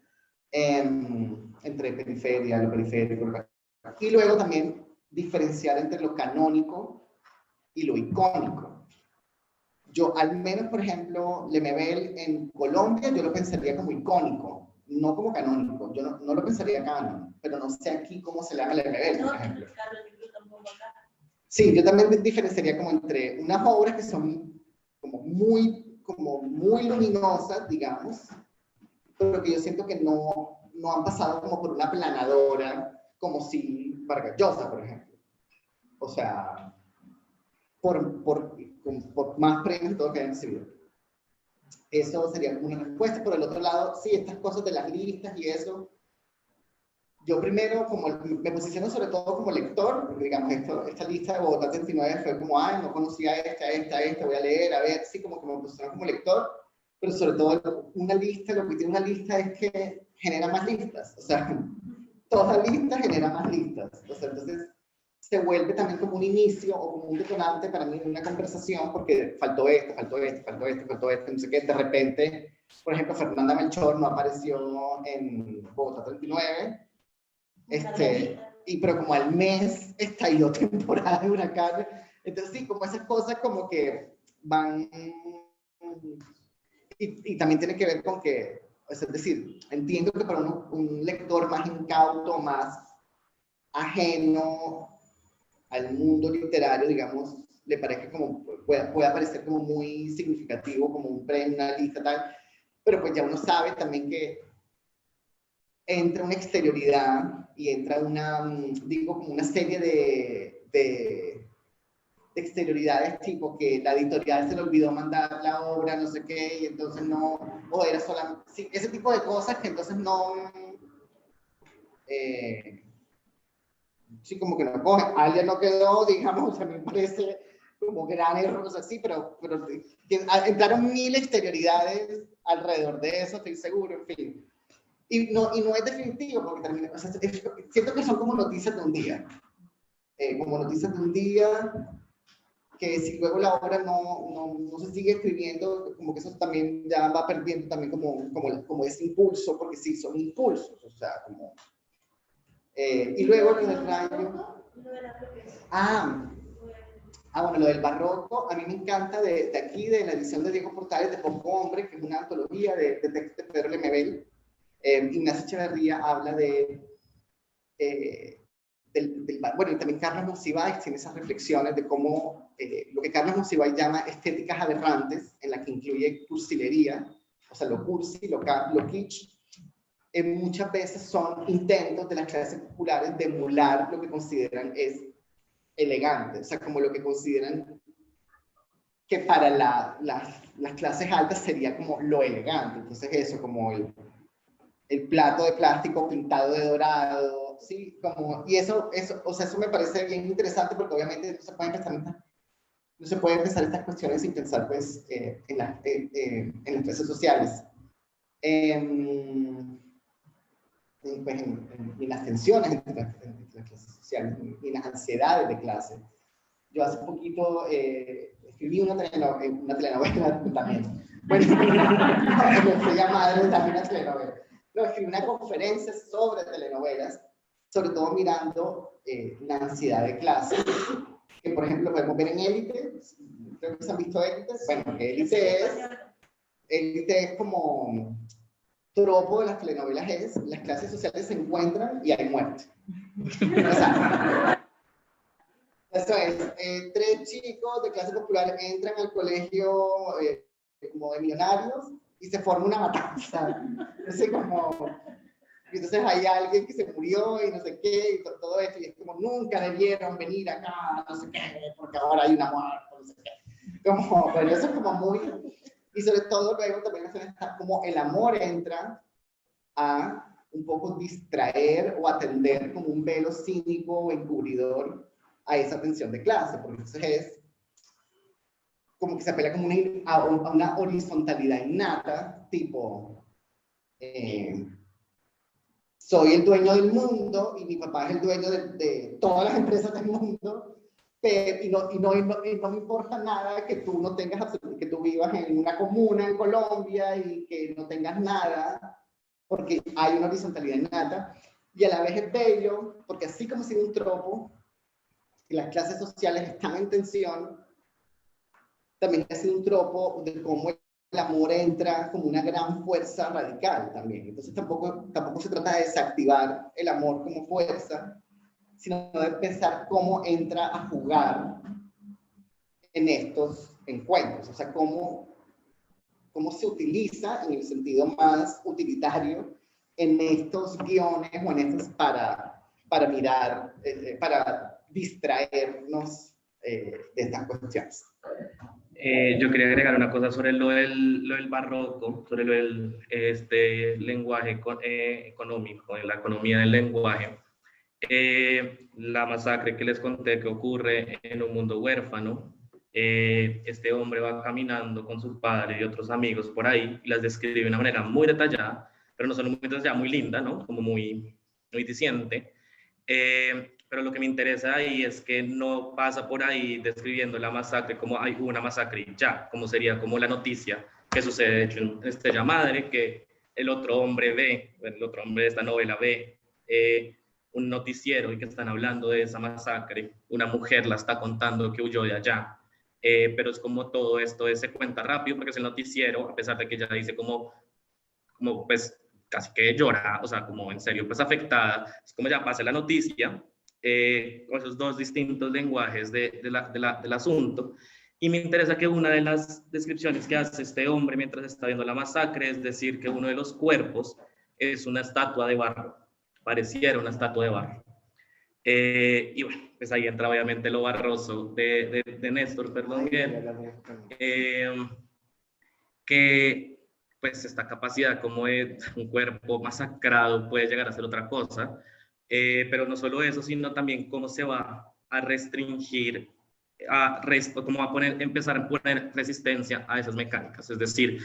entre periferia, lo periférico. Y luego también diferenciar entre lo canónico y lo icónico. Yo, al menos, por ejemplo, Lemebel en Colombia, yo lo pensaría como icónico, no como canónico. Yo no lo pensaría canon, pero no sé aquí cómo se le llama Lemebel, por ejemplo. Sí, yo también diferenciaría como entre unas obras que son como muy luminosas, digamos, pero que yo siento que no han pasado como por una planadora, como si Vargas Llosa, por ejemplo. O sea, por más premios y todo que hayan recibido. Eso sería como una respuesta. Por el otro lado, sí, estas cosas de las listas y eso, yo primero me posiciono sobre todo como lector, porque digamos, esta lista de Bogotá 39 fue como, ay, no conocía esta, voy a leer, a ver, sí, como que me posiciono como lector, pero sobre todo lo que tiene una lista es que genera más listas, o sea, toda lista genera más listas, o sea, entonces se vuelve también como un inicio o como un detonante para mí en una conversación, porque faltó esto, no sé qué, de repente, por ejemplo, Fernanda Melchor no apareció en Bogotá 39, pero como al mes estalló temporada de huracán, entonces sí, como esas cosas como que van, y también tiene que ver con que, es decir, entiendo que para un lector más incauto, más ajeno al mundo literario, digamos, le parece como, puede parecer como muy significativo, como un premio, una lista, tal, pero pues ya uno sabe también que entra una exterioridad y entra como una serie de exterioridades, tipo que la editorial se le olvidó mandar la obra, no sé qué, y entonces no, o era solamente, sí, ese tipo de cosas que entonces no, sí, como que no coge, alguien no quedó, digamos, a mí me parece como gran error, o sea, sí, pero entraron mil exterioridades alrededor de eso, estoy seguro, en fin. Y no es definitivo, porque o sea, siento que son como noticias de un día. Que si luego la obra no se sigue escribiendo, como que eso también ya va perdiendo también como ese impulso, porque sí, son impulsos, o sea, como... y luego en el rayo... Bueno, lo del barroco, a mí me encanta de aquí, de la edición de Diego Portales, de Poco Hombre, que es una antología de textos de Pedro Lemebel. Ignacio Echeverría habla bueno, y también Carlos Monsiváis tiene esas reflexiones de cómo lo que Carlos Monsiváis llama estéticas aberrantes, en la que incluye cursilería, o sea, lo cursi, lo kitsch, muchas veces son intentos de las clases populares de emular lo que consideran es elegante, o sea, como lo que consideran que para las clases altas sería como lo elegante. Entonces eso, como el plato de plástico pintado de dorado, ¿sí? Y eso, o sea, eso me parece bien interesante, porque obviamente no se puede empezar estas cuestiones sin pensar, pues, en las clases sociales. Pues, en las tensiones entre las clases sociales, y las ansiedades de clase. Yo hace poquito escribí una telenovela también. Bueno, soy madre también una telenovela. No, escribí una conferencia sobre telenovelas, sobre todo mirando la ansiedad de clase, que por ejemplo podemos ver en Élite. Creo que se han visto Élite. Bueno, que Élite es como tropo de las telenovelas, es las clases sociales se encuentran y hay muerte. O sea, eso es, 3 chicos de clase popular entran al colegio como de millonarios y se forma una matanza. Entonces hay alguien que se murió y no sé qué, y todo esto, y es como nunca debieron venir acá, no sé qué, porque ahora hay una muerte, no sé qué. Bueno, eso es como muy... Y sobre todo luego también está como el amor entra a un poco distraer o atender como un velo cínico o encubridor a esa tensión de clase, porque entonces es como que se apela como a una horizontalidad innata, tipo soy el dueño del mundo y mi papá es el dueño de todas las empresas del mundo, pero, y no me importa nada que tú no tengas, que tú vivas en una comuna en Colombia y que no tengas nada, porque hay una horizontalidad innata, y a la vez es bello, porque así como si un tropo, y las clases sociales están en tensión, también ha sido un tropo de cómo el amor entra como una gran fuerza radical también. Entonces tampoco se trata de desactivar el amor como fuerza, sino de pensar cómo entra a jugar en estos encuentros. O sea, cómo se utiliza en el sentido más utilitario en estos guiones o en estos para mirar, para distraernos de estas cuestiones. Yo quería agregar una cosa sobre lo del barroco, sobre lo del lenguaje económico, la economía del lenguaje. La masacre que les conté que ocurre en un mundo huérfano, este hombre va caminando con su padre y otros amigos por ahí y las describe de una manera muy detallada, pero no solo muy detallada, muy linda, ¿no? Como muy diciente. Pero lo que me interesa ahí es que no pasa por ahí describiendo la masacre como hay una masacre y ya, como sería como la noticia que sucede de hecho en Estrella Madre, que el otro hombre de esta novela ve un noticiero y que están hablando de esa masacre, una mujer la está contando que huyó de allá, pero es como todo esto se cuenta rápido porque es el noticiero, a pesar de que ella dice como pues casi que llora, o sea, como en serio, pues afectada, es como ya pasa la noticia, con esos dos distintos lenguajes del asunto, y me interesa que una de las descripciones que hace este hombre mientras está viendo la masacre es decir que uno de los cuerpos es una estatua de barro, pareciera una estatua de barro. Y bueno, pues ahí entra obviamente lo barroso de Néstor Berlinguer, que pues esta capacidad como de un cuerpo masacrado puede llegar a ser otra cosa, pero no solo eso, sino también cómo se va a restringir, como va a empezar a poner resistencia a esas mecánicas, es decir,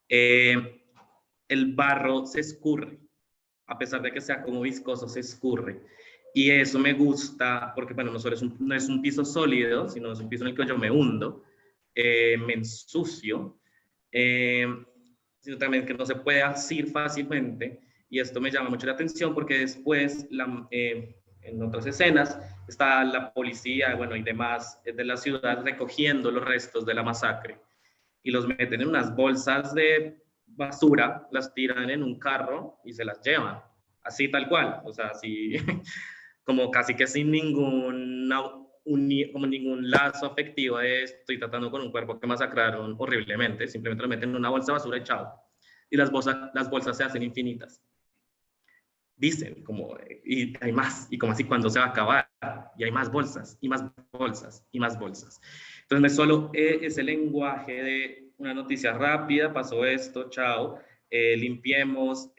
el barro se escurre, a pesar de que sea como viscoso, se escurre. Y eso me gusta porque, bueno, no solo no es un piso sólido, sino es un piso en el que yo me hundo, me ensucio, sino también que no se puede asir fácilmente. Y esto me llama mucho la atención porque después, en otras escenas, está la policía, bueno, y demás de la ciudad recogiendo los restos de la masacre y los meten en unas bolsas de basura, las tiran en un carro y se las llevan, así tal cual, o sea, así como casi que sin ningún lazo afectivo de estoy tratando con un cuerpo que masacraron horriblemente, simplemente lo meten en una bolsa de basura y chao. Y las bolsas se hacen infinitas. Dicen como, y hay más, y como así cuando se va a acabar, y hay más bolsas, y más bolsas, y más bolsas. Entonces no es solo ese lenguaje de una noticia rápida, pasó esto, chao, limpiemos,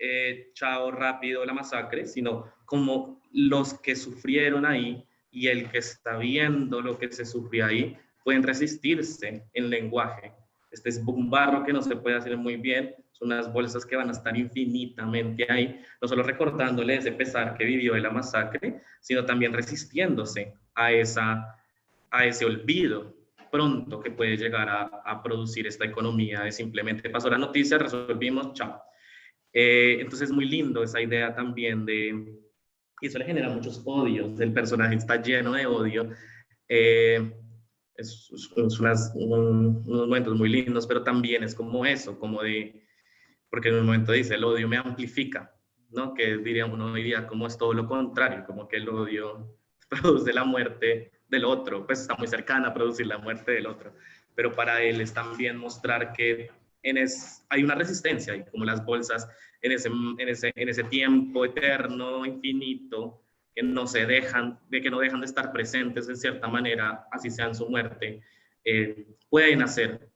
chao, rápido la masacre, sino como los que sufrieron ahí y el que está viendo lo que se sufrió ahí pueden resistirse en lenguaje. Este es un barro que no se puede hacer muy bien, son unas bolsas que van a estar infinitamente ahí, no solo recordándole ese pesar que vivió de la masacre, sino también resistiéndose a ese olvido pronto que puede llegar a producir esta economía de simplemente pasó la noticia, resolvimos, chao. Entonces es muy lindo esa idea también y eso le genera muchos odios, el personaje está lleno de odio, es unos momentos muy lindos, pero también es como eso, porque en un momento dice, el odio me amplifica, ¿no? Que uno diría como es todo lo contrario, como que el odio produce la muerte del otro, pues está muy cercana a producir la muerte del otro, pero para él es también mostrar que hay una resistencia, y como las bolsas en ese tiempo eterno, infinito, que no dejan de estar presentes en cierta manera, así sea en su muerte, pueden hacer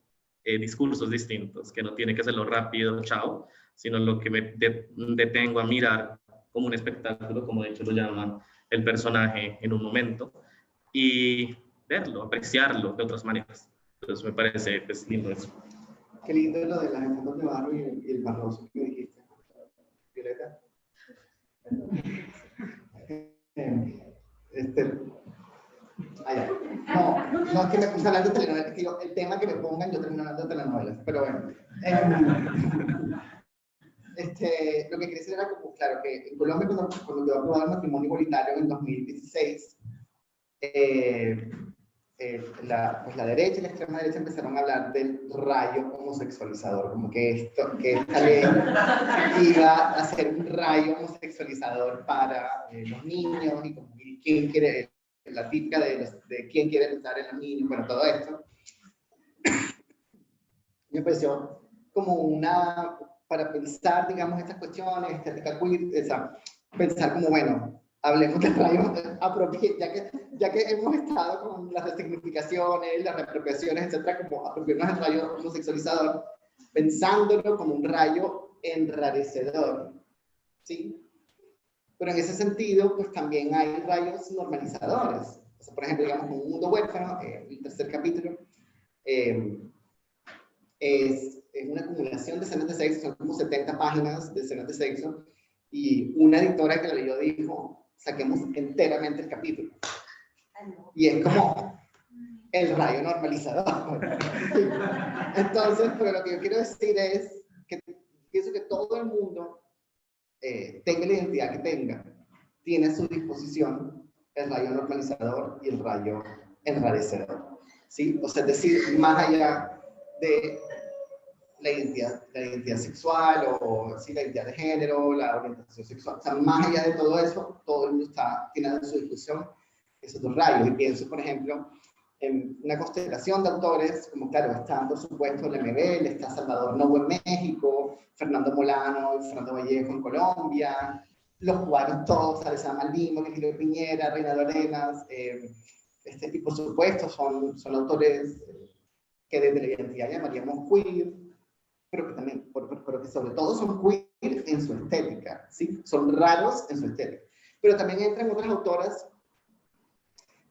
discursos distintos, que no tiene que ser lo rápido, chao, sino lo que me detengo a mirar como un espectáculo, como de hecho lo llama el personaje en un momento, y verlo, apreciarlo de otras maneras. Entonces me parece pues, lindo eso. Qué lindo lo de las estatuas de barro y el barroso que me dijiste, Violeta. No es que me puse hablando de telenovelas, que el tema que me pongan, yo termino hablando de telenovelas, pero bueno. Lo que quería decir era como, claro, que en Colombia, cuando quedó aprobado el matrimonio igualitario en 2016, la derecha y la extrema derecha empezaron a hablar del rayo homosexualizador, como que esta ley iba a ser un rayo homosexualizador para los niños, y como quién quiere, la típica de quién quiere pensar en los niños, bueno, todo esto. Me pareció como para pensar, digamos, estas cuestiones, estética queer, pensar como, bueno, hablemos del rayo, ya que hemos estado con las resignificaciones, las reapropiaciones, etcétera, como apropiarnos del rayo homosexualizador, pensándolo como un rayo enrarecedor, ¿sí? Pero en ese sentido, pues también hay rayos normalizadores. O sea, por ejemplo, digamos, Un Mundo Huérfano, el tercer capítulo, es una acumulación de escenas de sexo, son como 70 páginas de escenas de sexo, y una editora que la leyó dijo, saquemos enteramente el capítulo. Y es como el rayo normalizador. Entonces, pero lo que yo quiero decir es que pienso que todo el mundo, tenga la identidad que tenga, tiene a su disposición el rayo normalizador y el rayo enrarecedor, ¿sí? O sea, es decir, más allá de la identidad sexual o ¿sí? La identidad de género, la orientación sexual, o sea, más allá de todo eso, todo el mundo tiene a su disposición esos dos rayos. Y pienso, por ejemplo, en una constelación de autores, como claro, está por supuesto Lemebel, está Salvador Novo en México, Fernando Molano y Fernando Vallejo en Colombia, los cubanos todos, Alessandra Maldimo, Virgilio Piñera, Reinaldo Arenas, y por supuesto son autores que desde la identidad llamaríamos queer, pero que también, pero que sobre todo son queer en su estética, ¿sí? Son raros en su estética. Pero también entran otras autoras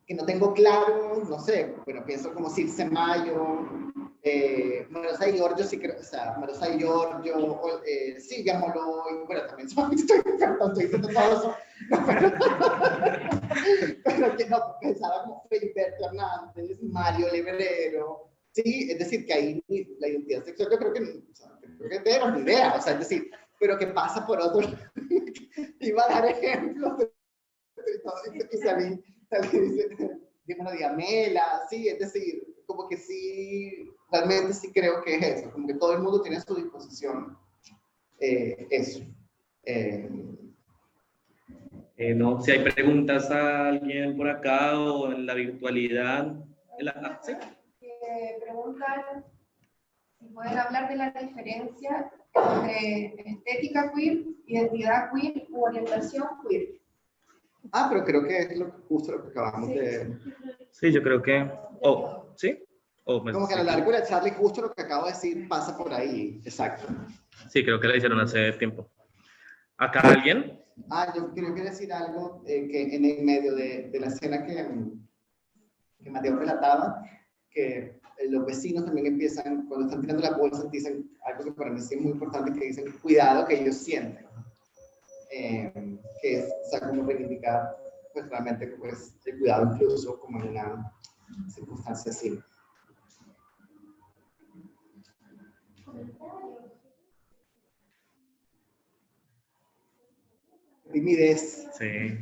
que no tengo claro, no sé, pero pienso como Circe Mayo, Marosa y Giorgio, sí creo, o sea, Marosa y Giorgio, Silvia Molloy, bueno, también estoy diciendo todo eso, no, pero que no, pensaba como Felipe Hernández, Mario Lebrero, sí, es decir, que ahí la identidad sexual yo creo que, o sea, creo que tenemos ni idea, o sea, es decir, pero que pasa por otro, iba a dar ejemplos de todo, y salí dice una diamela, sí, es decir, como que sí, realmente sí creo que es eso, como que todo el mundo tiene a su disposición eso. No, si hay preguntas a alguien por acá o en la virtualidad. ¿Sí? Preguntan si pueden hablar de la diferencia entre estética queer, identidad queer u orientación queer. Ah, pero creo que es justo lo que acabamos de... Sí, yo creo que... ¿sí? Como que a lo largo de la charla, justo lo que acabo de decir pasa por ahí, exacto. Sí, creo que la hicieron hace tiempo. ¿Acá alguien? Yo quiero decir algo que en el medio de la escena que Mateo relataba, que los vecinos también empiezan, cuando están tirando la bolsa, dicen algo que para mí sí es muy importante, que dicen cuidado que ellos sienten. Que es, o sea, como reivindicar pues realmente pues, el cuidado incluso como en una circunstancia así. Timidez. Sí.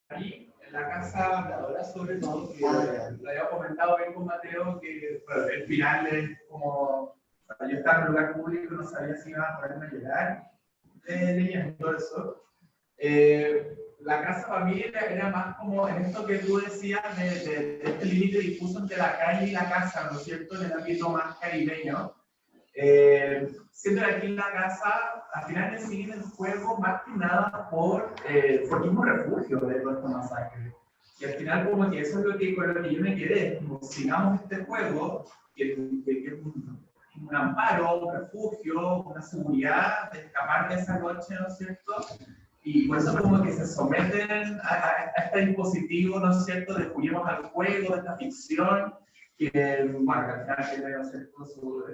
Aquí en la casa de ahora sobre todo, que lo había comentado bien con Mateo, que bueno, el final es como, yo estaba en un lugar público, no sabía si iba a poderme llorar, leyendo eso. La casa familia era más como en esto que tú decías de este límite difuso entre la calle y la casa, ¿no es cierto?, en el ámbito más caribeño. Siento que aquí en la casa, al final siguen el juego más que nada por el mismo refugio de toda esta masacre. Y al final como que eso es lo que, con lo que yo me quedé, como sigamos este juego, que es un amparo, un refugio, una seguridad de escapar de esa noche, ¿no es cierto? Y por eso como que se someten a este dispositivo, ¿no es cierto?, de juguemos al juego, de esta ficción, que, bueno, que al final tiene que hacer todo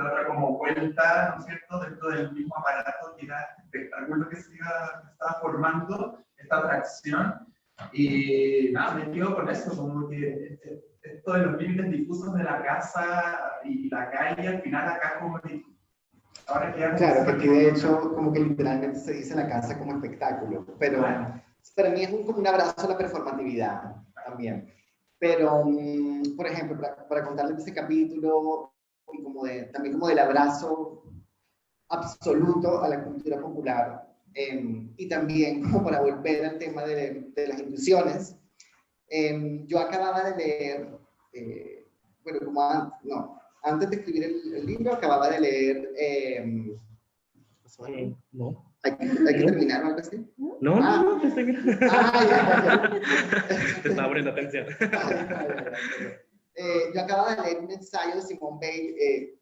otra como vuelta, ¿no es cierto?, dentro del mismo aparato que era este espectáculo que se estaba formando, esta atracción. Y nada, me quedo con eso, como que esto de los límites difusos de la casa y la calle, al final acá como que ahora queda... Claro, que aquí de hecho como que literalmente se dice la casa como espectáculo, pero para mí es como un abrazo a la performatividad también. Pero, por ejemplo, para contarles ese capítulo, y como también como del abrazo absoluto a la cultura popular, y también como para volver al tema de las intuiciones, yo acababa de leer, bueno, como antes de escribir el libro, acababa de leer, No. ¿hay que terminar o algo así? No, te estoy mirando. Ya. Te estaba poniendo atención. Yo acababa de leer un ensayo de Simone Weil,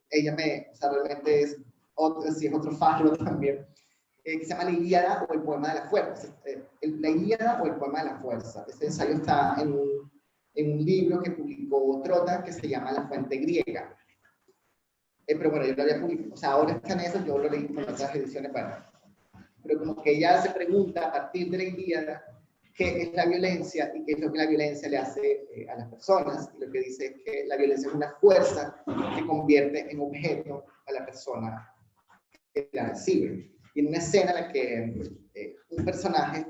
ella o sea, realmente es otro faro también, que se llama La Ilíada o el poema de la fuerza. La Ilíada o el poema de la fuerza. Ese ensayo está en un libro que publicó Trota que se llama La fuente griega. Pero bueno, yo lo había publicado, o sea, ahora está en eso, yo lo leí con otras ediciones, bueno. Pero como que ella se pregunta a partir de la Ilíada qué es la violencia y qué es lo que la violencia le hace a las personas. Y lo que dice es que la violencia es una fuerza que convierte en objeto a la persona que la recibe. Y en una escena en la que un personaje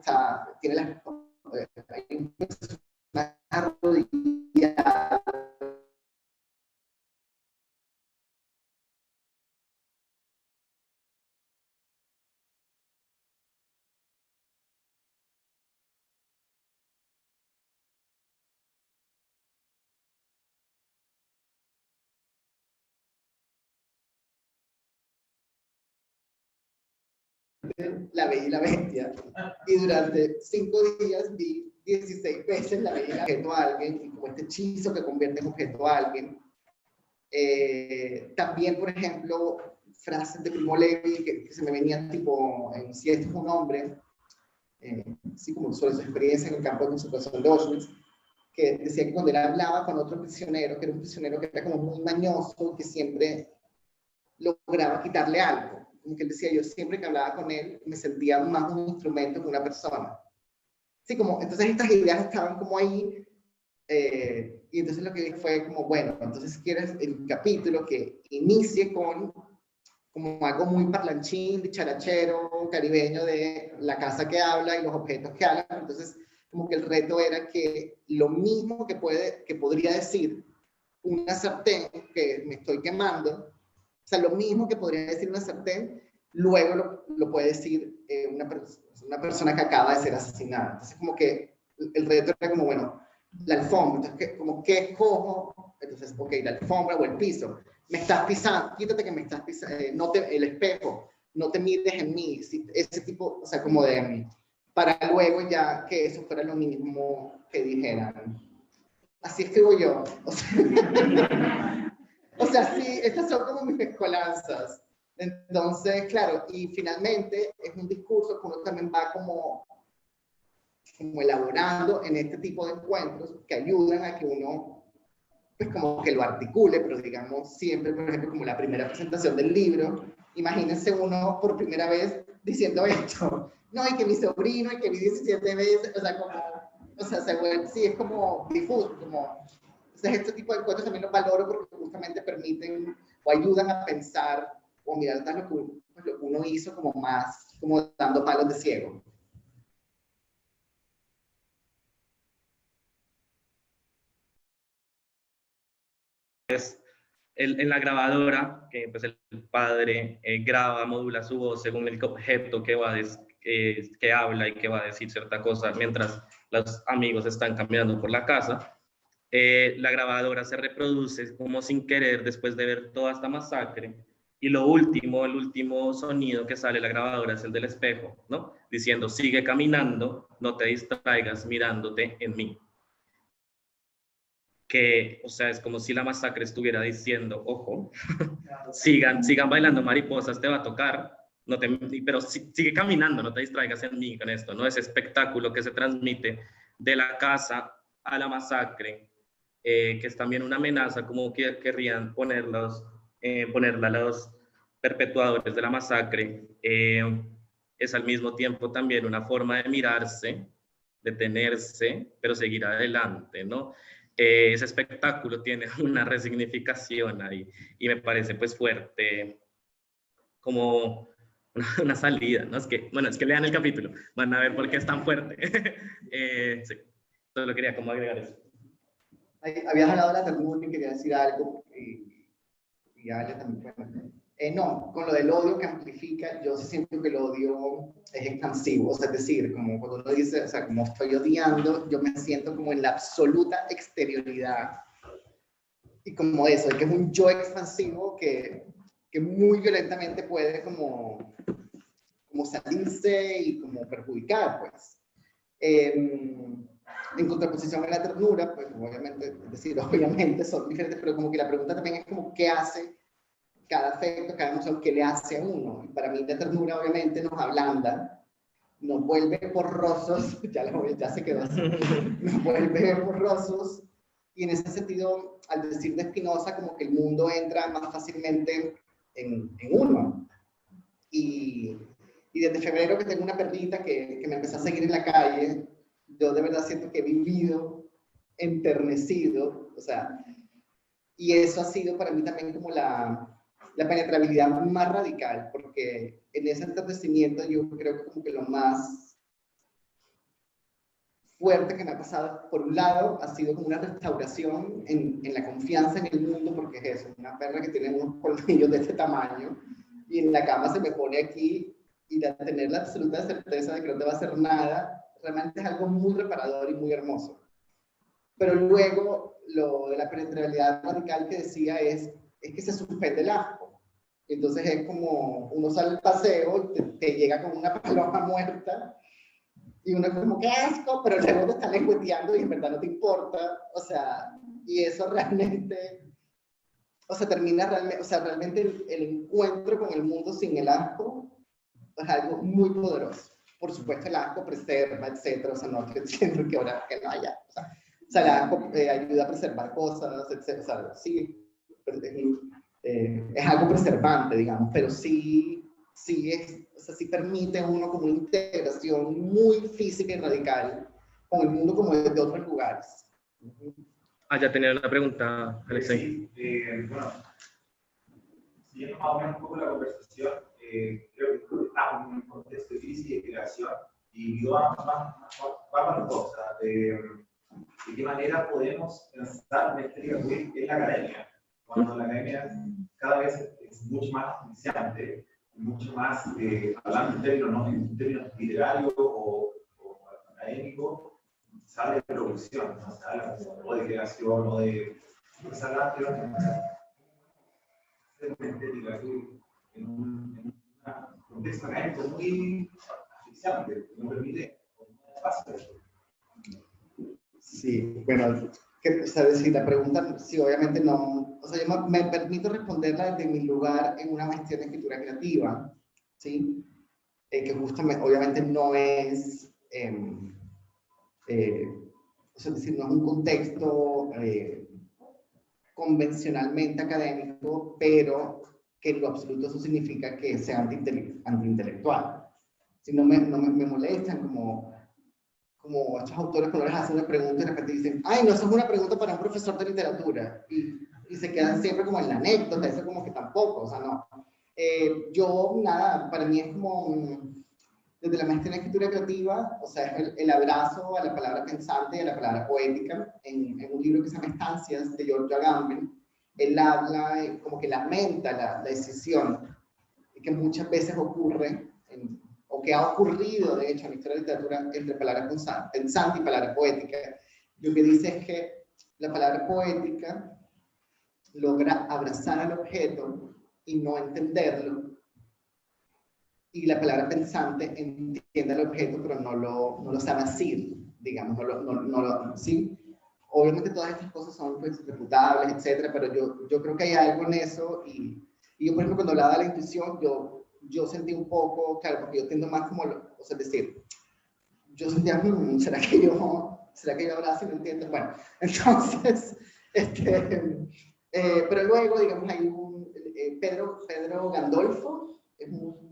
tiene hay un personaje arrodillado La Bella y la Bestia, y durante 5 días vi 16 veces La Bella y la Bestia a alguien, y como este hechizo que convierte en objeto a alguien. También, por ejemplo, frases de Primo Levi que se me venían tipo, si esto es un hombre, así como sobre su experiencia en el campo de concentración de Auschwitz, que decía que cuando él hablaba con otro prisionero, que era un prisionero que era como muy mañoso, que siempre lograba quitarle algo. Como que él decía, yo siempre que hablaba con él me sentía más un instrumento que una persona. Sí, como, entonces estas ideas estaban como ahí, y entonces lo que dije fue como, bueno, entonces quieres el capítulo que inicie con como algo muy parlanchín, dicharachero, caribeño de la casa que habla y los objetos que hablan. Entonces como que el reto era que lo mismo que podría decir una sartén que me estoy quemando, o sea, lo mismo que podría decir una sartén, luego lo puede decir una persona que acaba de ser asesinada. Entonces, como que el reto era como, bueno, la alfombra. Entonces, como, ¿qué escojo? Entonces, ok, la alfombra o el piso. Me estás pisando, quítate que me estás pisando, el espejo, no te mires en mí. Ese tipo, o sea, como de, para luego ya que eso fuera lo mismo que dijeran. Así escribo yo. O sea, sí, estas son como mis mezcolanzas. Entonces, claro, y finalmente es un discurso que uno también va como elaborando en este tipo de encuentros que ayudan a que uno, pues como que lo articule, pero digamos siempre, por ejemplo, como la primera presentación del libro, imagínense uno por primera vez diciendo esto, no, y que mi sobrino, y que vi 17 veces, o sea, sí, es como difuso, como... Entonces, este tipo de encuentros también los valoro porque justamente permiten o ayudan a pensar o mirar lo que uno hizo como más, como dando palos de ciego. En la grabadora, que pues el padre graba, modula su voz según el objeto que habla y que va a decir cierta cosa mientras los amigos están caminando por la casa. La grabadora se reproduce como sin querer después de ver toda esta masacre, y el último sonido que sale de la grabadora es el del espejo, ¿no? Diciendo, sigue caminando, no te distraigas mirándote en mí. Que, o sea, es como si la masacre estuviera diciendo, ojo, sigan bailando mariposas, te va a tocar, pero sigue caminando, no te distraigas en mí con esto, ¿no? Ese espectáculo que se transmite de la casa a la masacre, que es también una amenaza, como que querrían ponerlos ponerla a los perpetuadores de la masacre, es al mismo tiempo también una forma de mirarse, detenerse, pero seguir adelante, ¿no? Ese espectáculo tiene una resignificación ahí y me parece pues fuerte como una salida, ¿no? Es que, bueno, es que lean el capítulo, van a ver por qué es tan fuerte. Sí, solo quería como agregar eso. Habías hablado de la ternura y quería decir algo, y Ale también. Bueno. No, con lo del odio que amplifica, yo siento que el odio es expansivo, o sea, es decir, como cuando uno dice, o sea, como estoy odiando, yo me siento como en la absoluta exterioridad, y como eso, de que es un yo expansivo que muy violentamente puede como salirse y como perjudicar, pues. En contraposición a la ternura, pues obviamente, es decir, obviamente son diferentes, pero como que la pregunta también es como, ¿qué hace cada afecto, cada emoción, qué le hace a uno? Y para mí la ternura obviamente nos ablanda, nos vuelve porrosos, ya se quedó así, nos vuelve porrosos, y en ese sentido, al decir de Spinoza, como que el mundo entra más fácilmente en uno. Y desde febrero que tengo una perrita que me empezó a seguir en la calle, yo de verdad siento que he vivido enternecido, o sea, y eso ha sido para mí también como la penetrabilidad más radical, porque en ese enternecimiento yo creo que como que lo más fuerte que me ha pasado, por un lado, ha sido como una restauración en la confianza en el mundo, porque es eso, una perra que tiene unos colmillos de este tamaño, y en la cama se me pone aquí, y tener la absoluta certeza de que no te va a hacer nada, realmente es algo muy reparador y muy hermoso. Pero luego, lo de la penetrabilidad radical que decía es que se suspende el asco. Entonces es como, uno sale al paseo, te llega con una paloma muerta, y uno es como, ¡qué asco! Pero luego te está lengüeteando y en verdad no te importa. O sea, y eso realmente, o sea, termina realmente, o sea, realmente el encuentro con el mundo sin el asco es algo muy poderoso. Por supuesto, el asco preserva, etcétera. O sea, no estoy diciendo que ahora que no haya. O sea el asco ayuda a preservar cosas, etcétera. O sea, sí, es algo preservante, digamos, pero sí o sea, sí permite a uno como una integración muy física y radical con el mundo como de otros lugares. Ya tenía una pregunta, Alexei. Sí, bueno, siguiendo más o menos un poco la conversación, creo que estamos en un contexto de crisis y de creación, y va para los dos, o sea, de qué manera podemos pensar una estética en la academia, cuando la academia cada vez es mucho más oficiante, mucho más, hablando en términos literarios o académicos, sale de producción, ¿no? O de creación, o de una estética en un contexto académico muy asfixiante, que no permite pasar. Sí, bueno, o sea, decir, la pregunta, sí, obviamente no, o sea, yo me permito responderla desde mi lugar en una maestría en escritura creativa, ¿sí? Que justamente, obviamente no es, o sea, es decir, no es un contexto convencionalmente académico, pero que en lo absoluto eso significa que sea antiintelectual. Si no me molestan como estos autores cuando les hacen una pregunta y de repente dicen, ay, no, eso es una pregunta para un profesor de literatura, y se quedan siempre como en la anécdota, eso como que tampoco, o sea, no. Yo, nada, para mí es como, desde la maestría en escritura creativa, o sea, es el abrazo a la palabra pensante y a la palabra poética, en un libro que se llama Estancias, de George Agamben, él habla, como que lamenta la decisión que muchas veces ocurre o que ha ocurrido, de hecho, en la historia de la literatura, entre palabra pensante y palabra poética. Lo que dice es que la palabra poética logra abrazar al objeto y no entenderlo, y la palabra pensante entiende al objeto, pero no lo sabe asir, digamos, ¿sí? Obviamente todas estas cosas son pues, reputables, etcétera, pero yo creo que hay algo en eso, y yo, por ejemplo, cuando hablaba de la intuición, yo sentí un poco, claro, porque yo tiendo más como, o sea, es decir, yo sentía, ¿será que yo abrazo y no entiendo? Bueno, entonces, Pero luego, digamos, hay Pedro Gandolfo,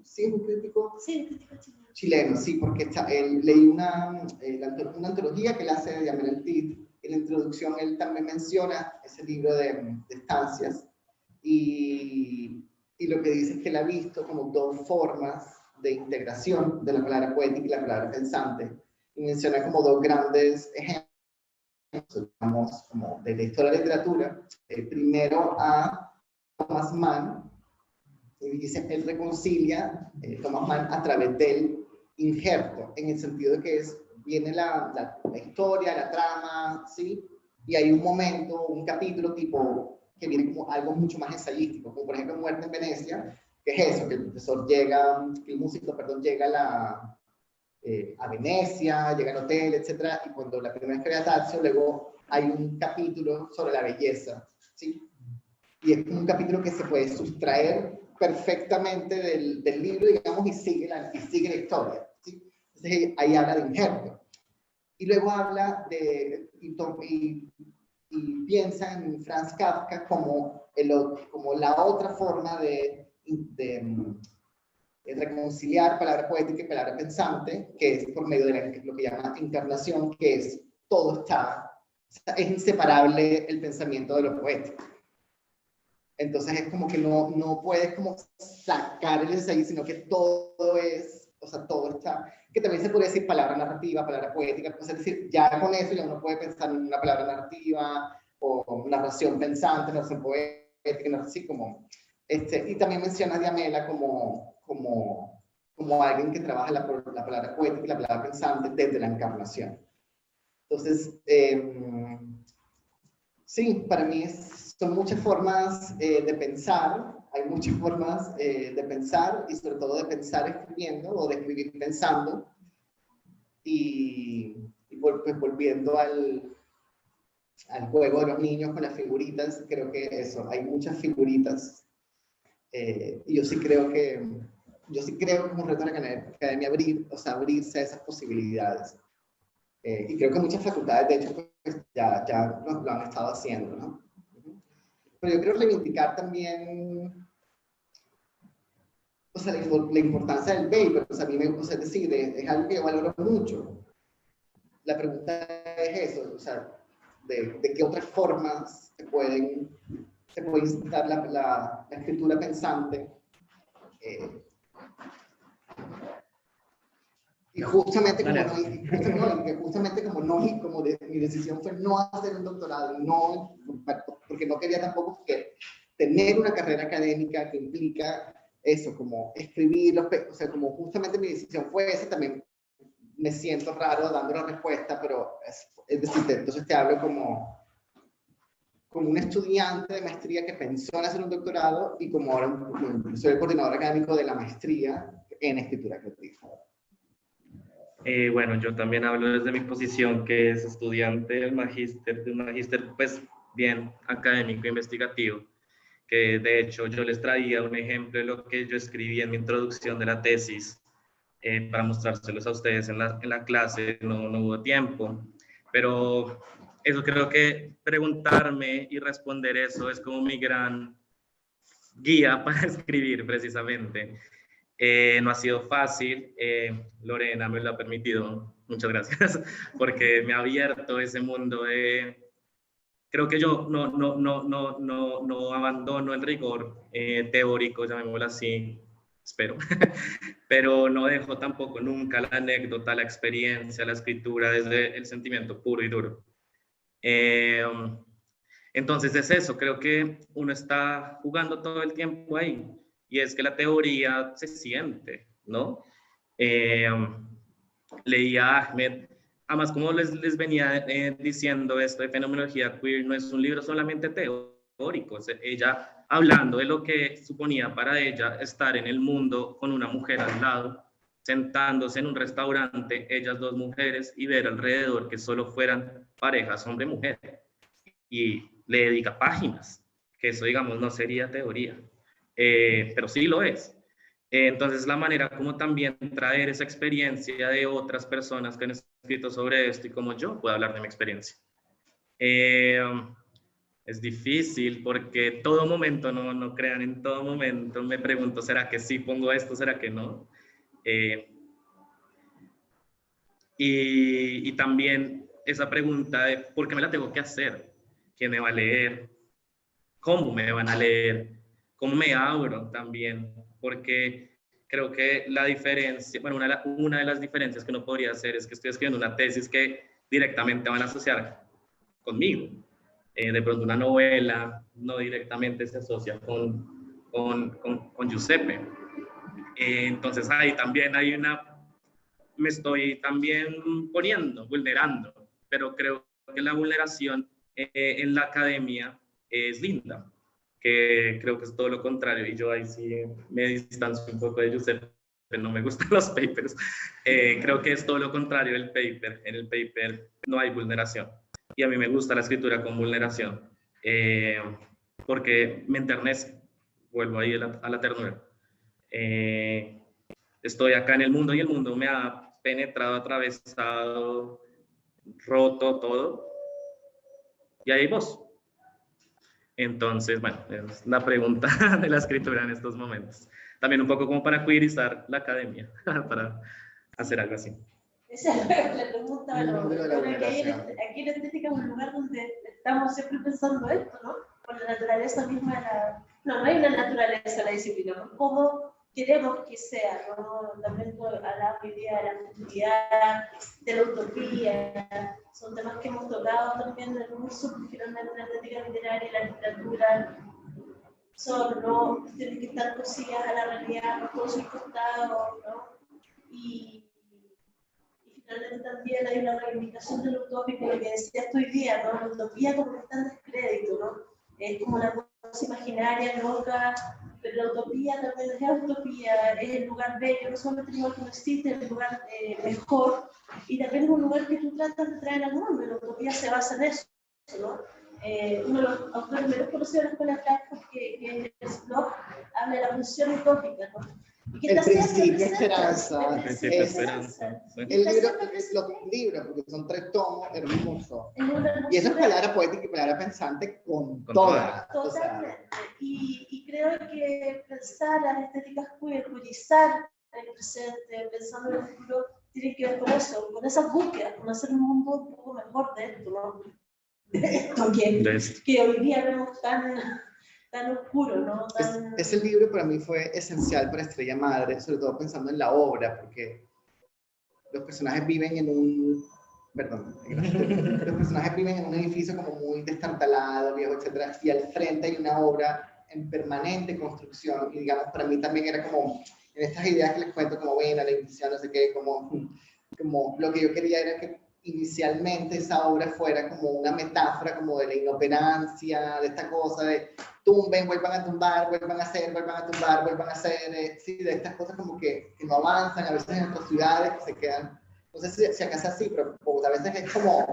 sí, es un crítico chileno, sí, porque leí una antología que él hace de Yamel El Cid. En la introducción él también menciona ese libro de estancias y lo que dice es que él ha visto como dos formas de integración de la palabra poética y la palabra pensante, y menciona como dos grandes ejemplos, digamos, como de la historia de la literatura. Primero a Thomas Mann, y dice, él reconcilia Thomas Mann a través del injerto, en el sentido de que viene la historia, la trama, ¿sí? Y hay un momento, un capítulo tipo, que viene como algo mucho más ensayístico, como por ejemplo Muerte en Venecia, que es eso, que el profesor llega, que el músico, perdón, llega a Venecia, llega al hotel, etcétera, y cuando la primera vez que ve a Tazio, luego hay un capítulo sobre la belleza, ¿sí? Y es un capítulo que se puede sustraer perfectamente del libro, digamos, y sigue la historia, ¿sí? Entonces ahí habla de injerto. Y luego habla y piensa en Franz Kafka como la otra forma de reconciliar palabra poética y palabra pensante, que es por medio de lo que llama encarnación, que es todo es inseparable el pensamiento de lo poético. Entonces es como que no puedes como sacar el ensayo, sino que todo es, o sea, todo está, que también se puede decir palabra narrativa, palabra poética, pues es decir, ya con eso ya uno puede pensar en una palabra narrativa, o narración pensante, narración poética, no así como, y también menciona a Diamela como alguien que trabaja la palabra poética y la palabra pensante desde la encarnación. Entonces, sí, para mí son muchas formas de pensar, hay muchas formas de pensar y sobre todo de pensar escribiendo o de escribir pensando y pues volviendo al juego de los niños con las figuritas, creo que eso, hay muchas figuritas y yo sí creo que es un reto de la academia abrirse a esas posibilidades. Y creo que muchas facultades, de hecho, pues, ya lo han estado haciendo, ¿no? Pero yo creo reivindicar también, o sea, la importancia del paper, o sea, a mí es decir, es algo que yo valoro mucho. La pregunta es eso, o sea, de qué otras formas se puede incitar la escritura pensante. Y justamente como mi decisión fue no hacer un doctorado, porque no quería tampoco tener una carrera académica que implica eso, como escribir, o sea, como justamente mi decisión fue esa, también me siento raro dando una respuesta, pero es decir, entonces te hablo como un estudiante de maestría que pensó en hacer un doctorado y como ahora soy el coordinador académico de la maestría en escritura creativa. Bueno, yo también hablo desde mi posición, que es estudiante de un magíster, pues bien académico, investigativo, que de hecho yo les traía un ejemplo de lo que yo escribí en mi introducción de la tesis, para mostrárselos a ustedes en la clase, no hubo tiempo, pero eso creo que preguntarme y responder eso es como mi gran guía para escribir precisamente. No ha sido fácil, Lorena me lo ha permitido, muchas gracias, porque me ha abierto ese mundo de, creo que yo no abandono el rigor teórico, llamémoslo así, espero, pero no dejo tampoco nunca la anécdota, la experiencia, la escritura desde el sentimiento puro y duro. Entonces es eso, creo que uno está jugando todo el tiempo ahí. Y es que la teoría se siente, ¿no? Leía a Ahmed, además como les venía diciendo, esto de fenomenología queer no es un libro solamente teórico, ella hablando de lo que suponía para ella estar en el mundo con una mujer al lado, sentándose en un restaurante, ellas dos mujeres, y ver alrededor que solo fueran parejas hombre-mujer. Y le dedica páginas, que eso digamos no sería teoría. Pero sí lo es. Entonces, la manera como también traer esa experiencia de otras personas que han escrito sobre esto y como yo puedo hablar de mi experiencia. Es difícil porque todo momento, no crean, en todo momento me pregunto, ¿será que sí pongo esto? ¿Será que no? Y también esa pregunta de ¿por qué me la tengo que hacer? ¿Quién me va a leer? ¿Cómo me van a leer? ¿Cómo me abro también? Porque creo que la diferencia, bueno, una de las diferencias que uno podría hacer es que estoy escribiendo una tesis que directamente van a asociar conmigo. De pronto una novela no directamente se asocia con Giuseppe. Entonces ahí también hay me estoy también vulnerando, pero creo que la vulneración en la academia es linda, que creo que es todo lo contrario, y yo ahí sí me distancio un poco de Giuseppe, no me gustan los papers. Creo que es todo lo contrario del paper. En el paper no hay vulneración, y a mí me gusta la escritura con vulneración, porque me enternece, vuelvo ahí a la ternura. Estoy acá en el mundo y el mundo me ha penetrado, atravesado, roto todo, y ahí vos. Entonces, bueno, es la pregunta de la escritura en estos momentos. También un poco como para queerizar la academia, para hacer algo así. Esa es la pregunta, bueno, aquí en estética es un lugar donde estamos siempre pensando esto, ¿no? Por la naturaleza misma de la... No hay una naturaleza de la disciplina, por cómo queremos que sea, ¿no? También a la idea de la futuridad, de la utopía, son temas que hemos tocado también en el curso, porque finalmente la estética literaria y la literatura son, ¿no? Tienen que estar cosidas a la realidad por todos sus costados, ¿no? Y finalmente también hay una reivindicación del utópico, lo que decías hoy día, ¿no? La utopía como que está en descrédito, ¿no? Es como la cosa imaginaria, loca, pero la utopía también es la utopía, es el lugar bello, no solamente el lugar que no existe, es el lugar mejor, y también es un lugar que tú tratas de traer al mundo, y la utopía se basa en eso, ¿no? Uno de los autores menos conocidos de la escuela clásica, que es Bloch, habla de la función utópica, ¿no? El principio esperanza. El principio esperanza. El libro, los libros, porque son 3 tomos, hermosos. Y esa es palabra poética y palabra pensante con todas. Totalmente. Y creo que pensar las estéticas queer, queerizar el presente, pensando en el futuro, tiene que ver con eso, con esas búsquedas, con hacer un mundo un poco mejor de esto, ¿no? De esto que hoy día vemos tan oscuro, ¿no? Ese libro para mí fue esencial para Estrella Madre, sobre todo pensando en la obra, porque los personajes viven en un... Perdón. Los personajes viven en un edificio como muy destartalado, viejo, etc. Y al frente hay una obra en permanente construcción. Y digamos, para mí también era como, en estas ideas que les cuento, como bueno, la intuición, no sé qué, como lo que yo quería era que inicialmente esa obra fuera como una metáfora como de la inoperancia, de esta cosa de tumben, vuelvan a tumbar, vuelvan a hacer, vuelvan a tumbar, vuelvan a hacer, sí, de estas cosas como que no avanzan, a veces en otras ciudades que se quedan, no sé si acá es así, pero a veces es como,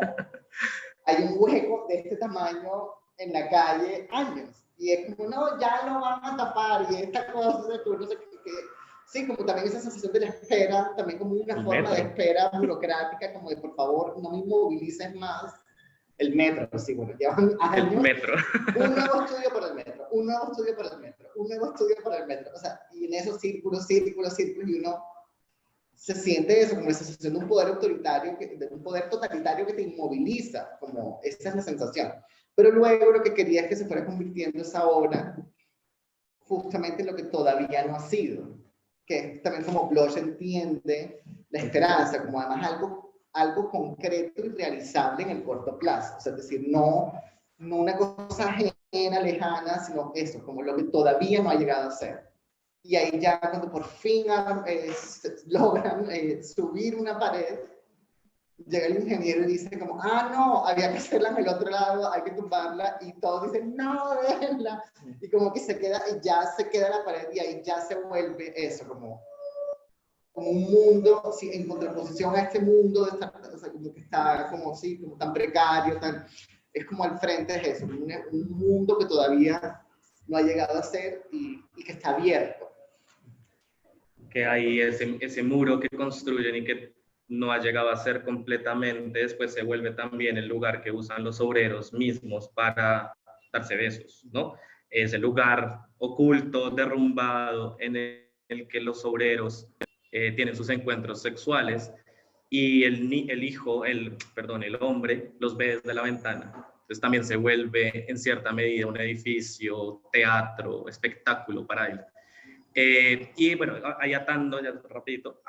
hay un hueco de este tamaño en la calle años, y es como, no, ya lo van a tapar, y esta cosa, no sé qué. Sí, como también esa sensación de la espera, también como una forma de espera burocrática, como de por favor no me inmovilices más. El metro, sí, bueno, llevan años. El metro. Un nuevo estudio para el metro, un nuevo estudio para el metro, un nuevo estudio para el metro. O sea, y en esos círculos, y uno se siente eso, como la sensación de un poder autoritario, de un poder totalitario que te inmoviliza, como esa es la sensación. Pero luego lo que quería es que se fuera convirtiendo esa obra justamente en lo que todavía no ha sido, que es también como Bloch entiende la esperanza, como además algo concreto y realizable en el corto plazo. O sea, es decir, no una cosa ajena, lejana, sino eso, como lo que todavía no ha llegado a ser. Y ahí ya cuando por fin logran subir una pared, llega el ingeniero y dice como, no, había que hacerla en el otro lado, hay que tumbarla, y todos dicen, no, déjenla, y como que se queda, y ya se queda la pared, y ahí ya se vuelve eso, como un mundo, sí, en contraposición a este mundo, o sea, como que está como, sí, como tan precario, es como al frente de eso, un mundo que todavía no ha llegado a ser y que está abierto. Que hay ese muro que construyen y que no ha llegado a ser completamente, después se vuelve también el lugar que usan los obreros mismos para darse besos, ¿no? Es el lugar oculto, derrumbado, en el que los obreros tienen sus encuentros sexuales y el hombre los ve desde la ventana. Entonces también se vuelve en cierta medida un edificio, teatro, espectáculo para él. Y bueno, ahí atando, ya rapidito,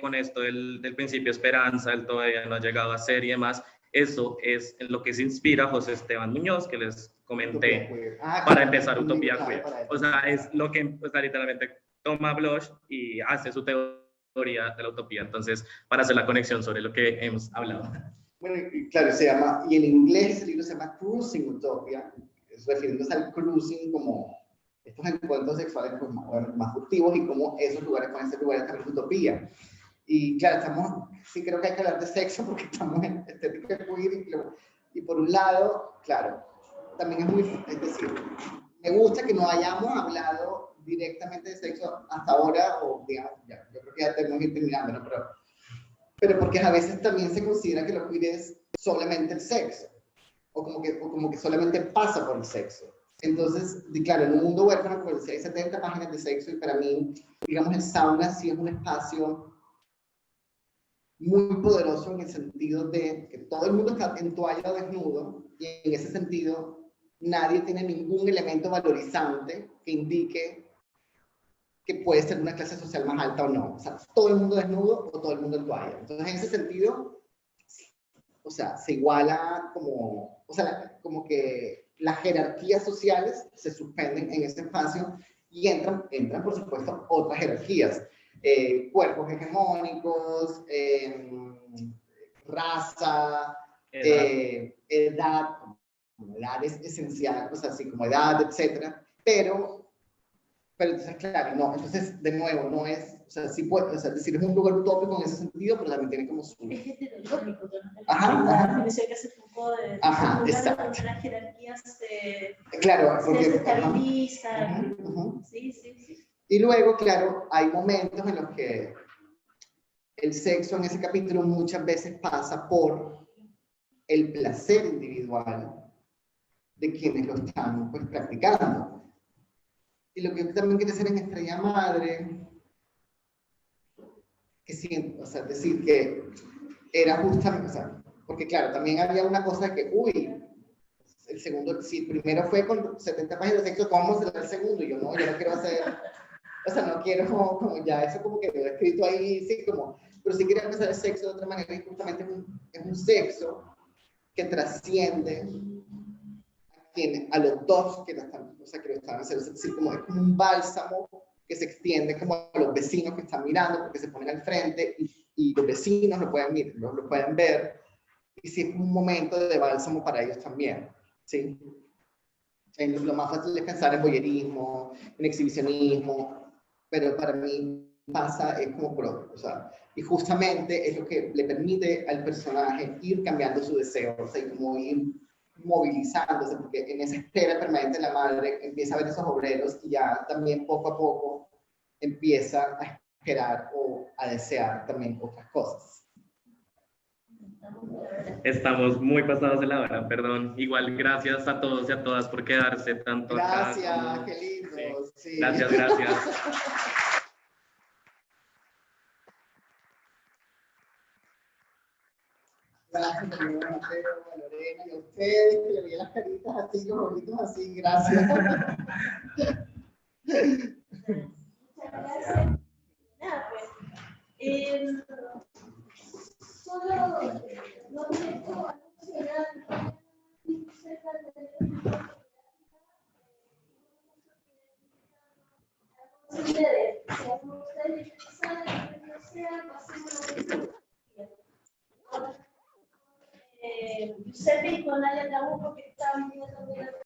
con esto del principio esperanza, él todavía no ha llegado a ser y demás, eso es en lo que se inspira José Esteban Muñoz, que les comenté, para empezar Utopía Queer. O sea, es lo que, o sea, literalmente toma Blush y hace su teoría de la utopía, entonces, para hacer la conexión sobre lo que hemos hablado. Bueno, y claro, se llama, y en inglés ese libro se llama Cruising Utopia, refiriéndose al cruising como estos encuentros sexuales pues, más furtivos y cómo esos lugares pueden ser lugares también de utopía. Y claro, sí creo que hay que hablar de sexo porque estamos en estética queer y por un lado, claro, también es decir, me gusta que no hayamos hablado directamente de sexo hasta ahora, o digamos, ya, yo creo que ya tenemos que ir terminando, ¿no? Pero porque a veces también se considera que lo queer es solamente el sexo, o como que solamente pasa por el sexo. Entonces, claro, en un mundo huérfano, pues hay 70 páginas de sexo y para mí, digamos, el sauna sí es un espacio muy poderoso en el sentido de que todo el mundo está en toalla desnudo y en ese sentido nadie tiene ningún elemento valorizante que indique que puede ser una clase social más alta o no. O sea, todo el mundo desnudo o todo el mundo en toalla. Entonces, en ese sentido, o sea, se iguala como, o sea, como que las jerarquías sociales se suspenden en ese espacio y entran por supuesto, otras jerarquías. Cuerpos hegemónicos, raza, edad es esencial, o sea, así como edad, etcétera, pero entonces, claro, no, entonces, de nuevo, no es, o sea, sí puede, o sea, decir, es un lugar utópico en ese sentido, pero también tiene como su... Es heterotópico, ¿no? Ajá. La definición que se enfocó de Ajá, exacto. donde las jerarquías claro, porque, se estabilizan. Sí. Y luego, claro, hay momentos en los que el sexo en ese capítulo muchas veces pasa por el placer individual de quienes lo están pues, practicando. Y lo que yo también quería hacer en Estrella Madre, que siento, o sea, decir que era justamente, o sea, porque claro, también había una cosa de que, uy, el segundo, si el primero fue con 70 páginas de sexo, ¿cómo será el segundo? Y yo no quiero hacer, o sea, no quiero como ya, eso como que lo he escrito ahí, sí, como, pero sí quería empezar el sexo de otra manera y justamente es un sexo que trasciende a los dos que lo están haciendo, es decir, como es como un bálsamo que se extiende como a los vecinos que están mirando porque se ponen al frente y los vecinos lo pueden ver y sí es un momento de bálsamo para ellos también, ¿sí? Lo más fácil es pensar en voyerismo, en exhibicionismo, pero para mí es como o sea, y justamente es lo que le permite al personaje ir cambiando su deseo, o sea, como ir movilizándose, porque en esa espera permanente la madre empieza a ver esos obreros y ya también poco a poco empieza a esperar o a desear también otras cosas. Estamos muy pasados de la hora, perdón. Igual, gracias a todos y a todas por quedarse tanto gracias, acá. Gracias, qué lindo. Sí. Sí. Gracias. Gracias, Mateo, Lorena, y a ustedes, que le vi las caritas así, los ojitos así, gracias. Muchas gracias. Nada, pues. Solo no tengo Giuseppe con Nadia Trabuco, que está viviendo también